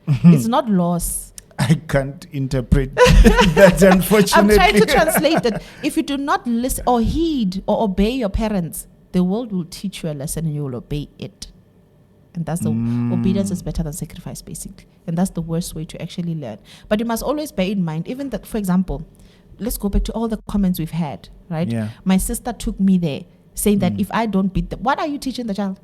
It's not loss. I can't interpret that, unfortunately. I'm trying to translate it. If you do not listen or heed or obey your parents, the world will teach you a lesson and you will obey it. And that's the obedience is better than sacrifice, basically. And that's the worst way to actually learn. But you must always bear in mind, even that, for example, let's go back to all the comments we've had, right? Yeah. My sister took me there saying that if I don't beat them, what are you teaching the child?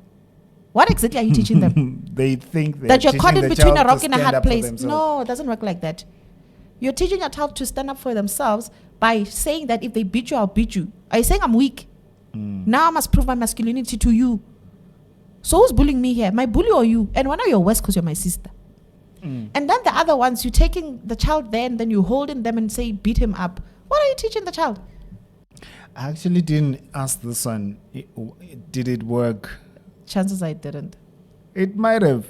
What exactly are you teaching them? They think that you're caught in between a rock and a hard place. themselves. No, it doesn't work like that. You're teaching your child to stand up for themselves by saying that if they beat you, I'll beat you. Are you saying I'm weak? Now I must prove my masculinity to you. So who's bullying me here? My bully or you? And when are you worse because you're my sister? And then the other ones, you're taking the child there and then you holding them and say, beat him up. What are you teaching the child? I actually didn't ask this one. Did it work? Chances I didn't. It might have.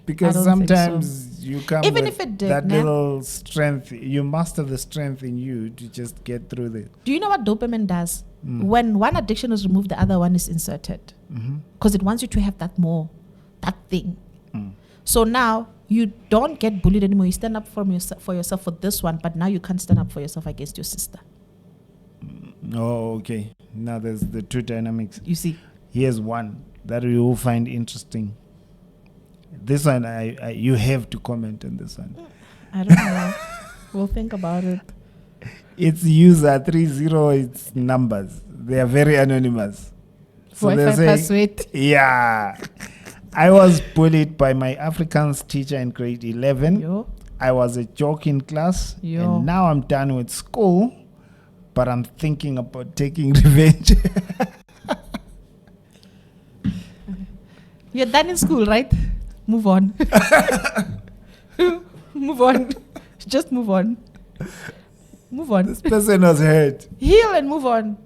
Because I don't think sometimes you come Even with if it did, that nah. little strength. You master the strength in you to just get through this. Do you know what dopamine does? When one addiction is removed, the other one is inserted. Because it wants you to have that thing. So now you don't get bullied anymore. You stand up for yourself for this one, but now you can't stand up for yourself against your sister. Oh, okay. Now there's the two dynamics. You see? Here's one that you will find interesting. This one, you have to comment on this one. I don't know. We'll think about it. It's user 30, it's numbers. They are very anonymous. So they Wi-Fi say, password. yeah. I was bullied by my Afrikaans teacher in grade 11. Yo. I was a joke in class. Yo. And now I'm done with school, but I'm thinking about taking revenge. You're done in school, right? Move on. Move on. Just move on. Move on. This person was hurt. Heal and move on.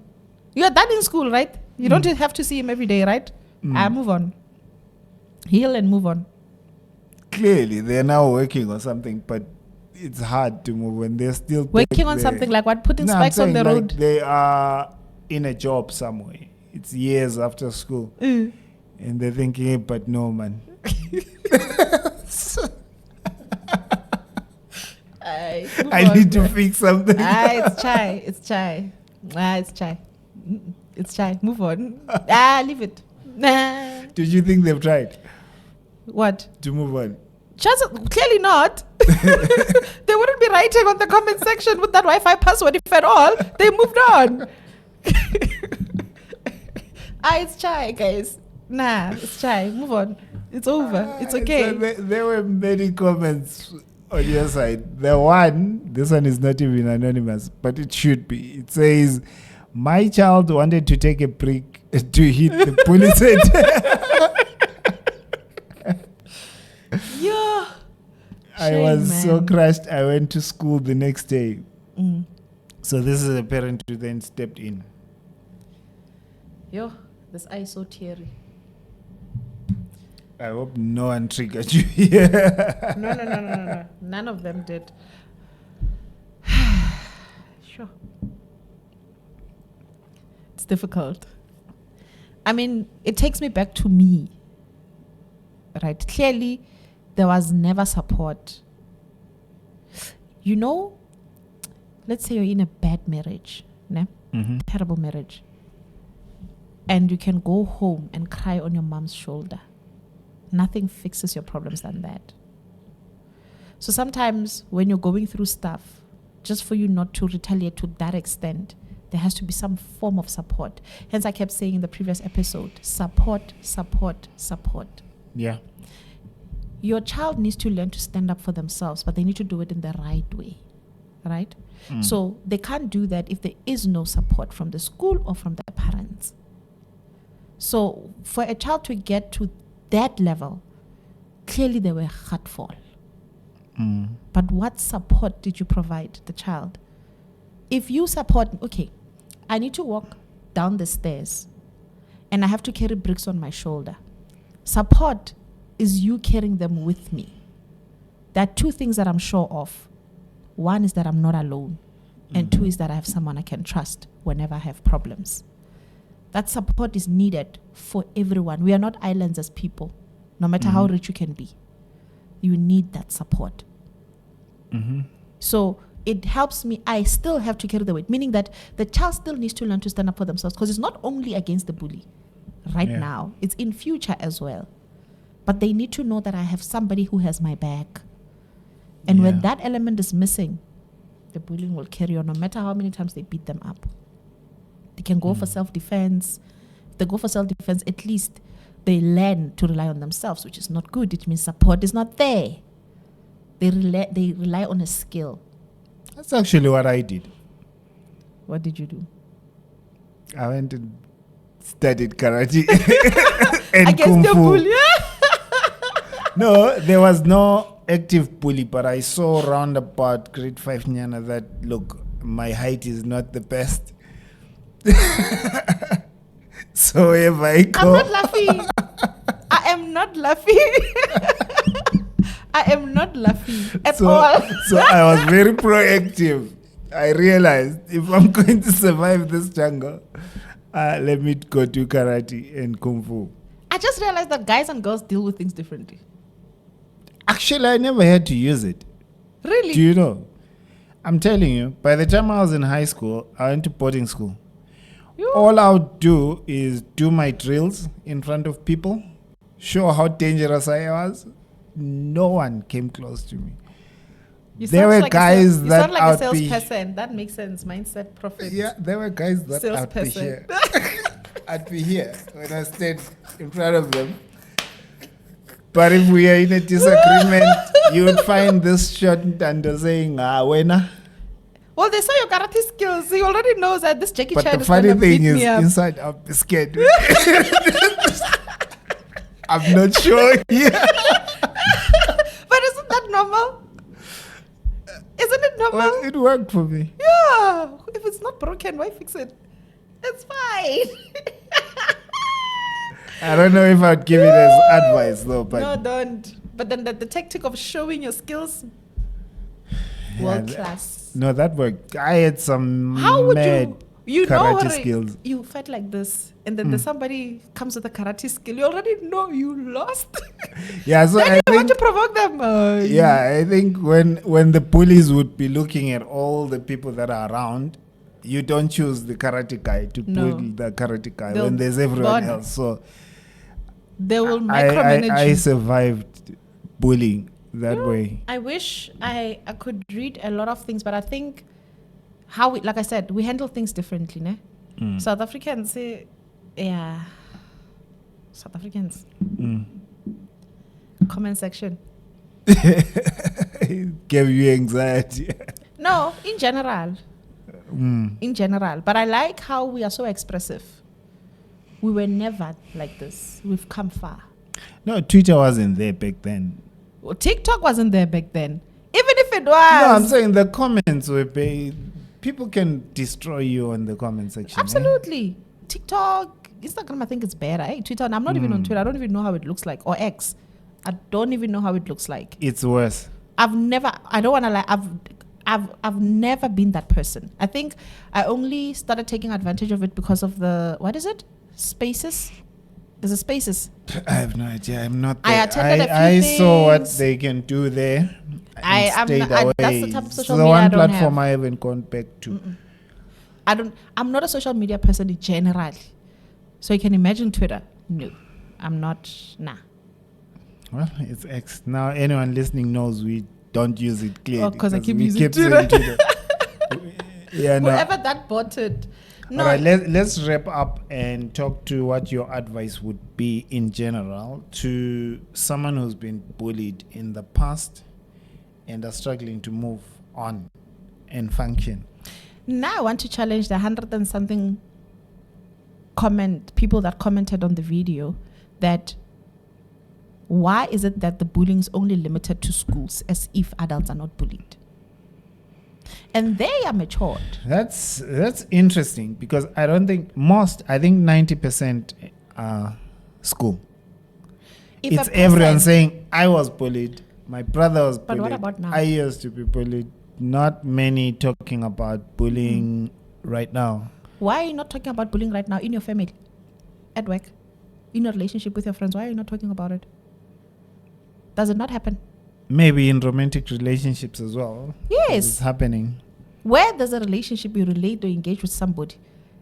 You're done in school, right? You don't have to see him every day, right? Move on. Heal and move on. Clearly, they're now working on something, but it's hard to move when they're still Working on something like what? Putting spikes on the like road. They are in a job somewhere. It's years after school. And they're thinking, hey, but no, man. I need to fix something. It's chai. It's chai. It's chai. It's chai. Move on. Leave it. Did you think they've tried What? to move on? Clearly not. They wouldn't be writing on the comment section with that Wi-Fi password if at all. They moved on. It's chai, guys. Nah, it's chai. Move on. It's over. It's okay. So there were many comments on your side. This one is not even anonymous, but it should be. It says, my child wanted to take a brick to hit the police head. Yeah. I was so crushed. I went to school the next day. So this is a parent who then stepped in. Yo, this eye is so teary. I hope no one triggered you here. No. None of them did. Sure. It's difficult. I mean, it takes me back to me. Right? Clearly, there was never support. You know, let's say you're in a bad marriage, ne? Terrible marriage. And you can go home and cry on your mom's shoulder. Nothing fixes your problems than that. So sometimes when you're going through stuff, just for you not to retaliate to that extent, there has to be some form of support. Hence, I kept saying in the previous episode, support. Yeah. Your child needs to learn to stand up for themselves, but they need to do it in the right way, right? So they can't do that if there is no support from the school or from their parents. So for a child to get to that level, clearly they were hurtful. But what support did you provide the child? If you support, okay, I need to walk down the stairs and I have to carry bricks on my shoulder. Support is you carrying them with me. There are two things that I'm sure of. One is that I'm not alone. And two is that I have someone I can trust whenever I have problems. That support is needed for everyone. We are not islands as people, no matter how rich you can be. You need that support. So it helps me. I still have to carry the weight, meaning that the child still needs to learn to stand up for themselves, because it's not only against the bully now, it's in future as well. But they need to know that I have somebody who has my back. And when that element is missing, the bullying will carry on no matter how many times they beat them up. They can go for self-defense. If they go for self-defense, at least they learn to rely on themselves, which is not good. It means support is not there. They rely on a skill. That's actually what I did. What did you do? I went and studied karate and Against kung the fu. bully. No, there was no active bully, but I saw round about grade 5 Nyana that, look, my height is not the best. So if I go... I'm not laughing. I am not laughing. I am not laughing at all. So I was very proactive. I realized if I'm going to survive this jungle, let me go to karate and kung fu. I just realized that guys and girls deal with things differently. Actually, I never had to use it. Really? Do you know? I'm telling you, by the time I was in high school, I went to boarding school. All I would do is do my drills in front of people, show how dangerous I was. No one came close to me. There were guys you that sound like a salesperson. That makes sense. Mindset profit. Yeah, there were guys that I'd be here. I'd be here when I stayed in front of them. But if we are in a disagreement, you would find this short and saying, wena. Well, they saw your karate skills. He already knows that this Jackie But Chan the is going funny to thing beat is, me up. inside I'll be scared. I'm not sure. Yeah. But isn't that normal? Isn't it normal? Well, it worked for me. Yeah. If it's not broken, why fix it? It's fine. I don't know if I'd give it as advice though, but No, don't. But then the tactic of showing your skills, world class. No, that worked. I had some How would mad you karate know skills. You fight like this, and then there's somebody comes with a karate skill. You already know you lost. Yeah, so Then I you want think to provoke them. I think when the bullies would be looking at all the people that are around, you don't choose the karate guy to bully the karate guy when there's everyone else. So they will micromanage I you. survived bullying that way. I wish I could read a lot of things, but I think like I said, we handle things differently, ne? South Africans say, South Africans. Comment section. It gave you anxiety. No, in general. In general. But I like how we are so expressive. We were never like this. We've come far. No, Twitter wasn't there back then. Well, TikTok wasn't there back then. Even if it was. No, I'm saying the comments were paid. People can destroy you on the comment section. Absolutely. TikTok, Instagram, I think it's better. Hey, Twitter, and I'm not even on Twitter. I don't even know how it looks like. Or X. I don't even know how it looks like. It's worse. I don't want to lie. I've never been that person. I think I only started taking advantage of it because of what is it? Spaces? There's a Spaces. I have no idea. I'm not I there. attended a few I saw what things. they can do there. I'm Stayed not- away. that's the type of social It's the media I one don't platform have. I haven't gone back to. I'm not a social media person in general. So you can imagine Twitter. No, I'm not. Nah. Well, it's X. Now anyone listening knows we don't use it clearly. Oh, 'cause I keep we using saying Twitter. Yeah, no. Whoever that bought it. No. All right, let's wrap up and talk to what your advice would be in general to someone who's been bullied in the past and are struggling to move on and function. Now I want to challenge the 100 and something people that commented on the video that why is it that the bullying is only limited to schools as if adults are not bullied? And they are matured. That's interesting because I think 90% are school. If a It's everyone person- saying, I was bullied, my brother was But bullied, what about now? I used to be bullied. Not many talking about bullying right now. Why are you not talking about bullying right now in your family, at work, in your relationship with your friends? Why are you not talking about it? Does it not happen? Maybe in romantic relationships as well. Yes. It's happening. Where there's a relationship, you relate or engage with somebody,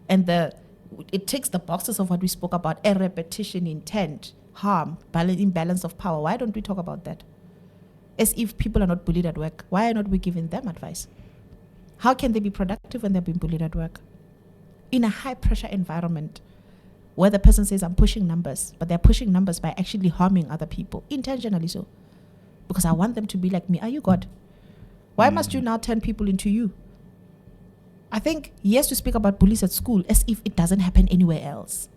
and it ticks the boxes of what we spoke about: a repetition, intent, harm, imbalance of power. Why don't we talk about that? As if people are not bullied at work. Why are not we giving them advice? How can they be productive when they're being bullied at work? In a high pressure environment where the person says, I'm pushing numbers, but they're pushing numbers by actually harming other people, intentionally so. Because I want them to be like me. Are you God? Why must you now turn people into you? I think, yes, to speak about bullies at school as if it doesn't happen anywhere else.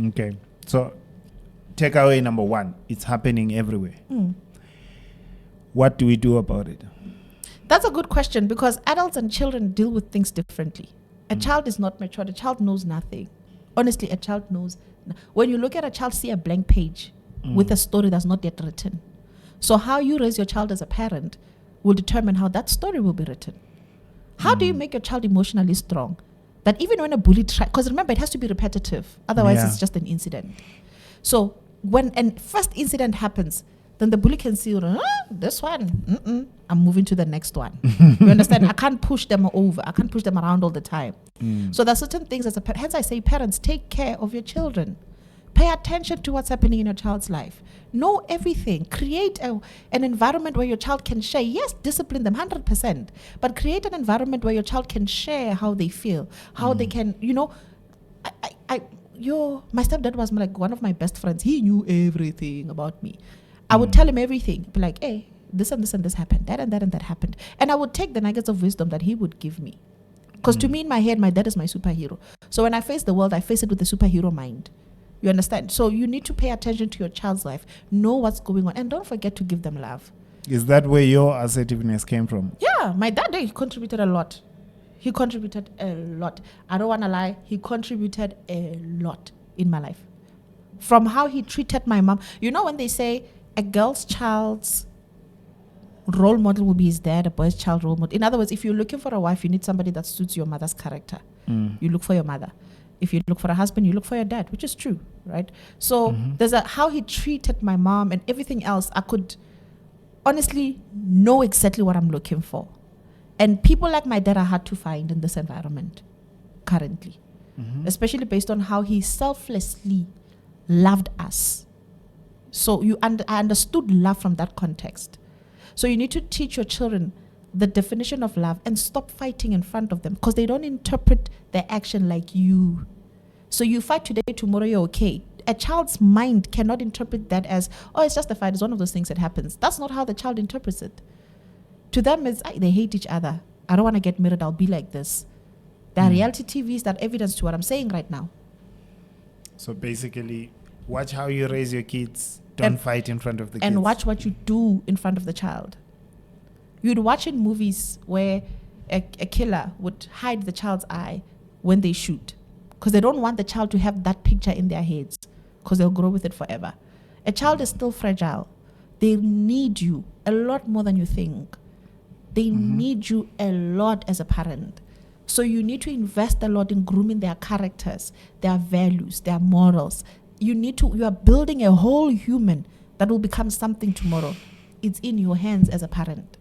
Okay. So, takeaway number 1, it's happening everywhere. What do we do about it? That's a good question because adults and children deal with things differently. A child is not mature. A child knows nothing. Honestly, a child knows. When you look at a child, see a blank page with a story that's not yet written. So how you raise your child as a parent will determine how that story will be written. How do you make your child emotionally strong? That even when a bully tries, because remember, it has to be repetitive. Otherwise, Yeah. it's just an incident. So when a first incident happens, then the bully can see, this one, I'm moving to the next one. You understand? I can't push them over. I can't push them around all the time. So there's certain things as a parent. Hence I say, parents, take care of your children. Pay attention to what's happening in your child's life. Know everything. Create an environment where your child can share. Yes, discipline them 100%. But create an environment where your child can share how they feel. How they can, my stepdad was like one of my best friends. He knew everything about me. I would tell him everything. Be like, hey, this and this and this happened. That and that and that happened. And I would take the nuggets of wisdom that he would give me. Because to me, in my head, my dad is my superhero. So when I face the world, I face it with a superhero mind. You understand? So you need to pay attention to your child's life. Know what's going on. And don't forget to give them love. Is that where your assertiveness came from? Yeah, my dad, he contributed a lot. He contributed a lot. I don't want to lie. He contributed a lot in my life. From how he treated my mom. You know when they say a girl's child's role model will be his dad, a boy's child role model. In other words, if you're looking for a wife, you need somebody that suits your mother's character. You look for your mother. If you look for a husband, you look for your dad, which is true, right? So there's how he treated my mom and everything else. I could honestly know exactly what I'm looking for. And people like my dad are hard to find in this environment currently, especially based on how he selflessly loved us. So I understood love from that context. So you need to teach your children the definition of love and stop fighting in front of them because they don't interpret their action like you. So you fight today, tomorrow you're okay. A child's mind cannot interpret that as, oh, it's just a fight. It's one of those things that happens. That's not how the child interprets it. To them, it's they hate each other. I don't want to get married. I'll be like this. There are reality TVs that evidence to what I'm saying right now. So basically, watch how you raise your kids. Don't fight in front of the kids. And watch what you do in front of the child. You'd watch in movies where a killer would hide the child's eye when they shoot. because they don't want the child to have that picture in their heads, because they'll grow with it forever. A child is still fragile. They need you a lot more than you think. They need you a lot as a parent. So you need to invest a lot in grooming their characters, their values, their morals. You are building a whole human that will become something tomorrow. It's in your hands as a parent.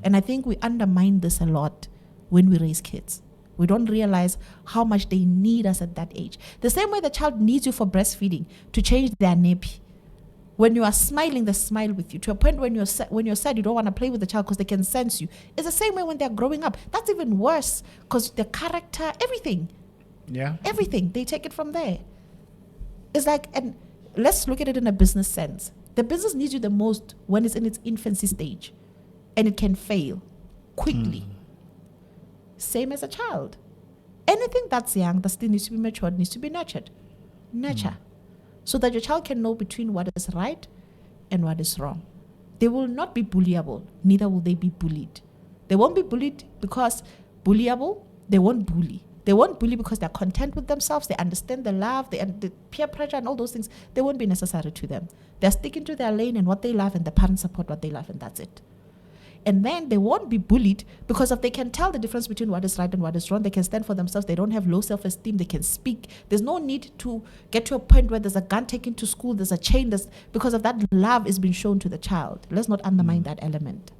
And I think we undermine this a lot when we raise kids. We don't realize how much they need us at that age. The same way the child needs you for breastfeeding, to change their nappy. When you are smiling, they smile with you. To a point when you're sad, you don't want to play with the child because they can sense you. It's the same way when they're growing up. That's even worse, because the character, everything. Yeah. Everything. They take it from there. It's like, and let's look at it in a business sense. The business needs you the most when it's in its infancy stage. And it can fail quickly. Same as a child. Anything that's young, that still needs to be matured, needs to be nurtured. Nurture. So that your child can know between what is right and what is wrong. They will not be bullyable, neither will they be bullied. They won't be bullied because bullyable, they won't bully. They won't bully because they're content with themselves, they understand the love, the peer pressure and all those things. They won't be necessary to them. They're sticking to their lane and what they love, and the parents support what they love, and that's it. And then they won't be bullied because if they can tell the difference between what is right and what is wrong, they can stand for themselves. They don't have low self-esteem. They can speak. There's no need to get to a point where there's a gun taken to school, there's a chain, because of that love is being shown to the child. Let's not undermine that element.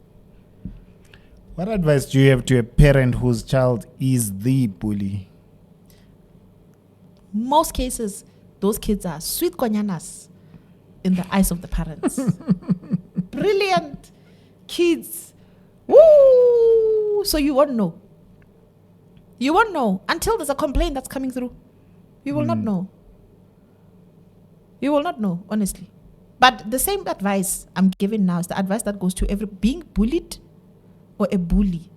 What advice do you have to a parent whose child is the bully? Most cases, those kids are sweet konyanas in the eyes of the parents. Brilliant kids. Woo! So you won't know. You won't know until there's a complaint that's coming through. You will not know. You will not know, honestly. But the same advice I'm giving now is the advice that goes to being bullied or a bully.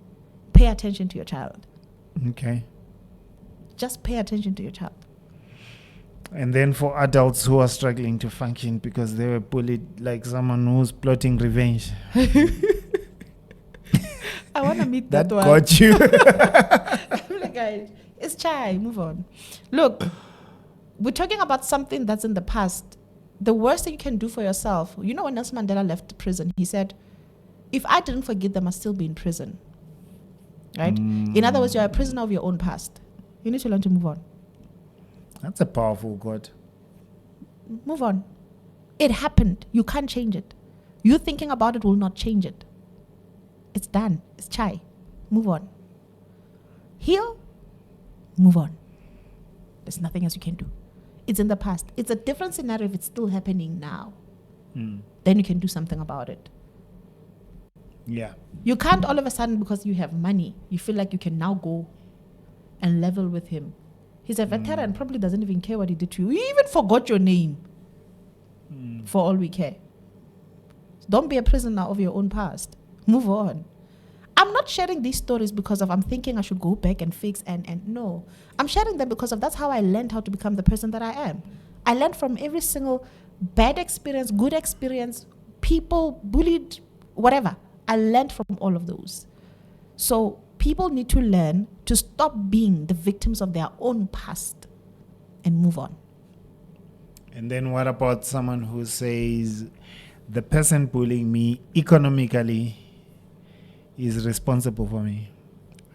Pay attention to your child. Okay. Just pay attention to your child. And then for adults who are struggling to function because they were bullied, like someone who's plotting revenge. I want to meet that one. Got you. I'm like, guys, it's chai. Move on. Look, we're talking about something that's in the past. The worst thing you can do for yourself. You know, when Nelson Mandela left prison, he said, if I didn't forgive them, I'd still be in prison. Right? In other words, you're a prisoner of your own past. You need to learn to move on. That's a powerful quote. Move on. It happened. You can't change it. You thinking about it will not change it. It's done. It's chai. Move on. Heal. Move on. There's nothing else you can do. It's in the past. It's a different scenario if it's still happening now. Then you can do something about it. Yeah. You can't all of a sudden, because you have money, you feel like you can now go and level with him. He's a veteran, probably doesn't even care what he did to you. He even forgot your name. For all we care. Don't be a prisoner of your own past. Move on. I'm not sharing these stories because of I'm thinking I should go back and fix and no. I'm sharing them because of that's how I learned how to become the person that I am. I learned from every single bad experience, good experience, people, bullied, whatever. I learned from all of those. So people need to learn to stop being the victims of their own past and move on. And then what about someone who says the person bullying me economically is responsible for me?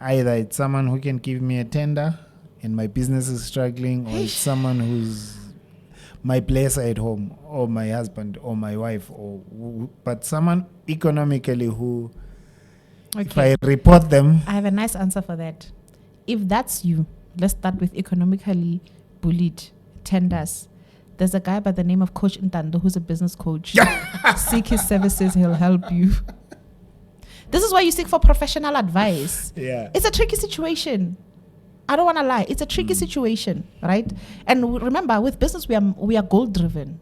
Either it's someone who can give me a tender and my business is struggling, or it's someone who's my blesser at home, or my husband, or my wife, but someone economically who, if I report them... I have a nice answer for that. If that's you, let's start with economically bullied tenders. There's a guy by the name of Coach Ntando who's a business coach. Seek his services, he'll help you. This is why you seek for professional advice. Yeah. It's a tricky situation. I don't want to lie. It's a tricky situation, right? And remember, with business, we are goal driven.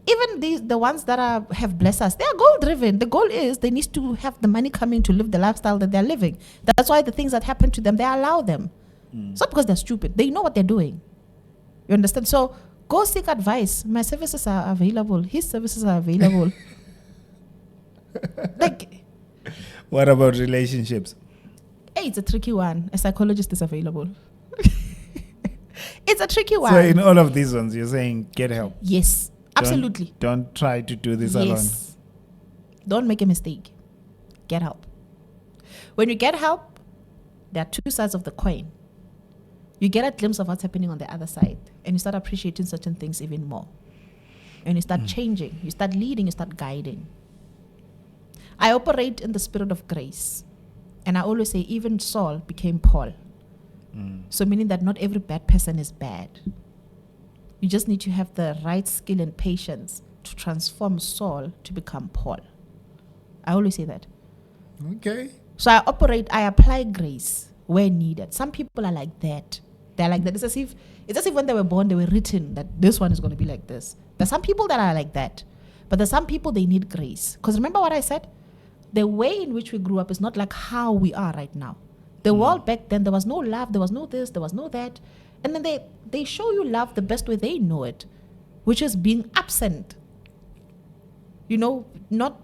Even the ones that have blessed us, they are goal driven. The goal is they need to have the money coming to live the lifestyle that they're living. That's why the things that happen to them, they allow them. It's not because they're stupid. They know what they're doing. You understand? So go seek advice. My services are available. His services are available. What about relationships? Hey, it's a tricky one. A psychologist is available. It's a tricky one. So in all of these ones, you're saying get help. Yes, absolutely. Don't try to do this alone. Don't make a mistake. Get help. When you get help, there are two sides of the coin. You get a glimpse of what's happening on the other side, and you start appreciating certain things even more. And you start changing, you start leading, you start guiding. I operate in the spirit of grace. And I always say, even Saul became Paul. So meaning that not every bad person is bad. You just need to have the right skill and patience to transform Saul to become Paul. I always say that. Okay. So I apply grace where needed. Some people are like that. They're like that. It's as if when they were born, they were written that this one is going to be like this. There's some people that are like that. But there's some people, they need grace. Because remember what I said? The way in which we grew up is not like how we are right now. The world back then, there was no love, there was no this, there was no that. And then they show you love the best way they know it, which is being absent. You know, not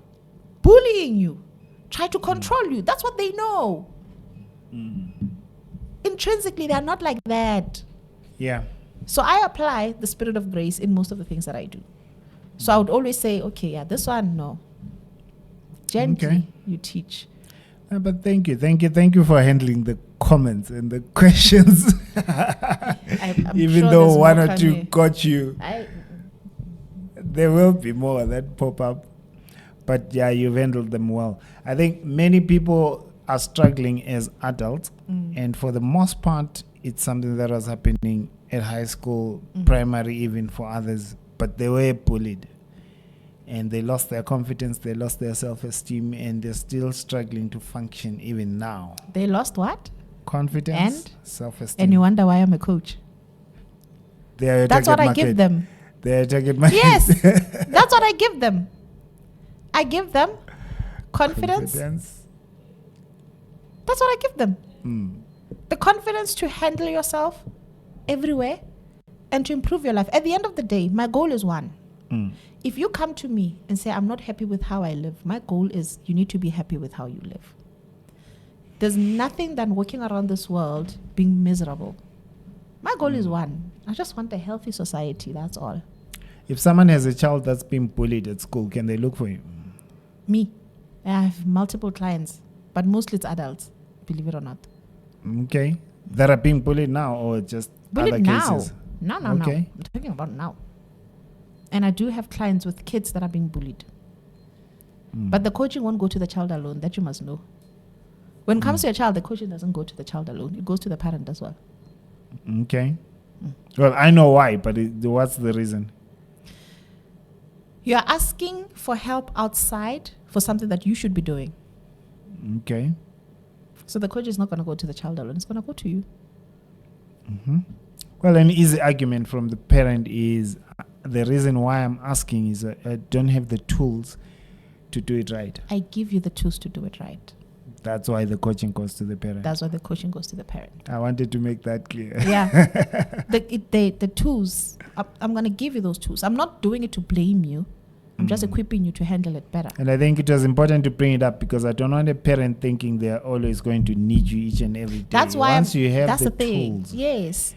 bullying you, try to control you. That's what they know. Intrinsically, they are not like that. Yeah. So I apply the spirit of grace in most of the things that I do. So I would always say, okay, yeah, this one, no. Gently, you teach. But thank you for handling the comments and the questions. I'm Even sure though there's one more or two coming. got you, there will be more that pop up. But yeah, you've handled them well. I think many people are struggling as adults, and for the most part, it's something that was happening at high school, primary, even for others. But they were bullied. And they lost their confidence, they lost their self-esteem, and they're still struggling to function even now. They lost what? Confidence, And? self-esteem. And you wonder why I'm a coach. They are your That's target what I market. give them. They are target market. Yes, that's what I give them. I give them confidence. That's what I give them. The confidence to handle yourself everywhere and to improve your life. At the end of the day, my goal is one. If you come to me and say, I'm not happy with how I live, my goal is you need to be happy with how you live. There's nothing than walking around this world being miserable. My goal is one. I just want a healthy society, that's all. If someone has a child that's been bullied at school, can they look for you? Me. I have multiple clients, but mostly it's adults, believe it or not. Okay. That are being bullied now or just Bullied other now. cases? No. Okay. I'm talking about now. And I do have clients with kids that are being bullied. But the coaching won't go to the child alone. That you must know. When it comes to a child, the coaching doesn't go to the child alone. It goes to the parent as well. Okay. Well, I know why, but what's the reason? You're asking for help outside for something that you should be doing. Okay. So the coach is not going to go to the child alone. It's going to go to you. Well, an easy argument from the parent is the reason why I'm asking is I don't have the tools to do it right. I give you the tools to do it right. That's why the coaching goes to the parent. That's why the coaching goes to the parent. I wanted to make that clear. Yeah. The tools, I'm going to give you those tools. I'm not doing it to blame you. I'm just equipping you to handle it better. And I think it was important to bring it up because I don't want a parent thinking they're always going to need you each and every day. That's why once you have that's the the thing. tools. Yes.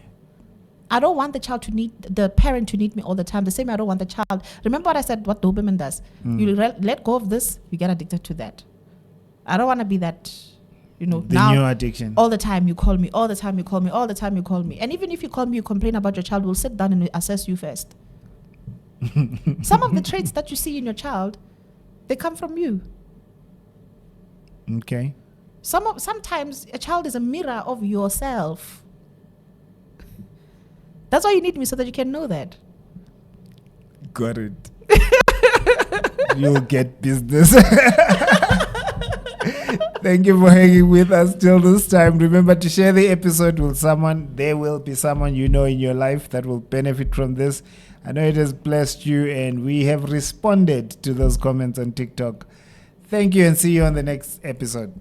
I don't want the parent to need me all the time. The same way I don't want the child. Remember what I said, what Doberman does? You let go of this, you get addicted to that. I don't want to be that, The now new addiction. all the time you call me, all the time you call me, all the time you call me. And even if you call me, you complain about your child, we'll sit down and assess you first. Some of the traits that you see in your child, they come from you. Okay. Sometimes a child is a mirror of yourself. That's why you need me, so that you can know that. Got it. You'll get business. Thank you for hanging with us till this time. Remember to share the episode with someone. There will be someone you know in your life that will benefit from this. I know it has blessed you, and we have responded to those comments on TikTok. Thank you, and see you on the next episode.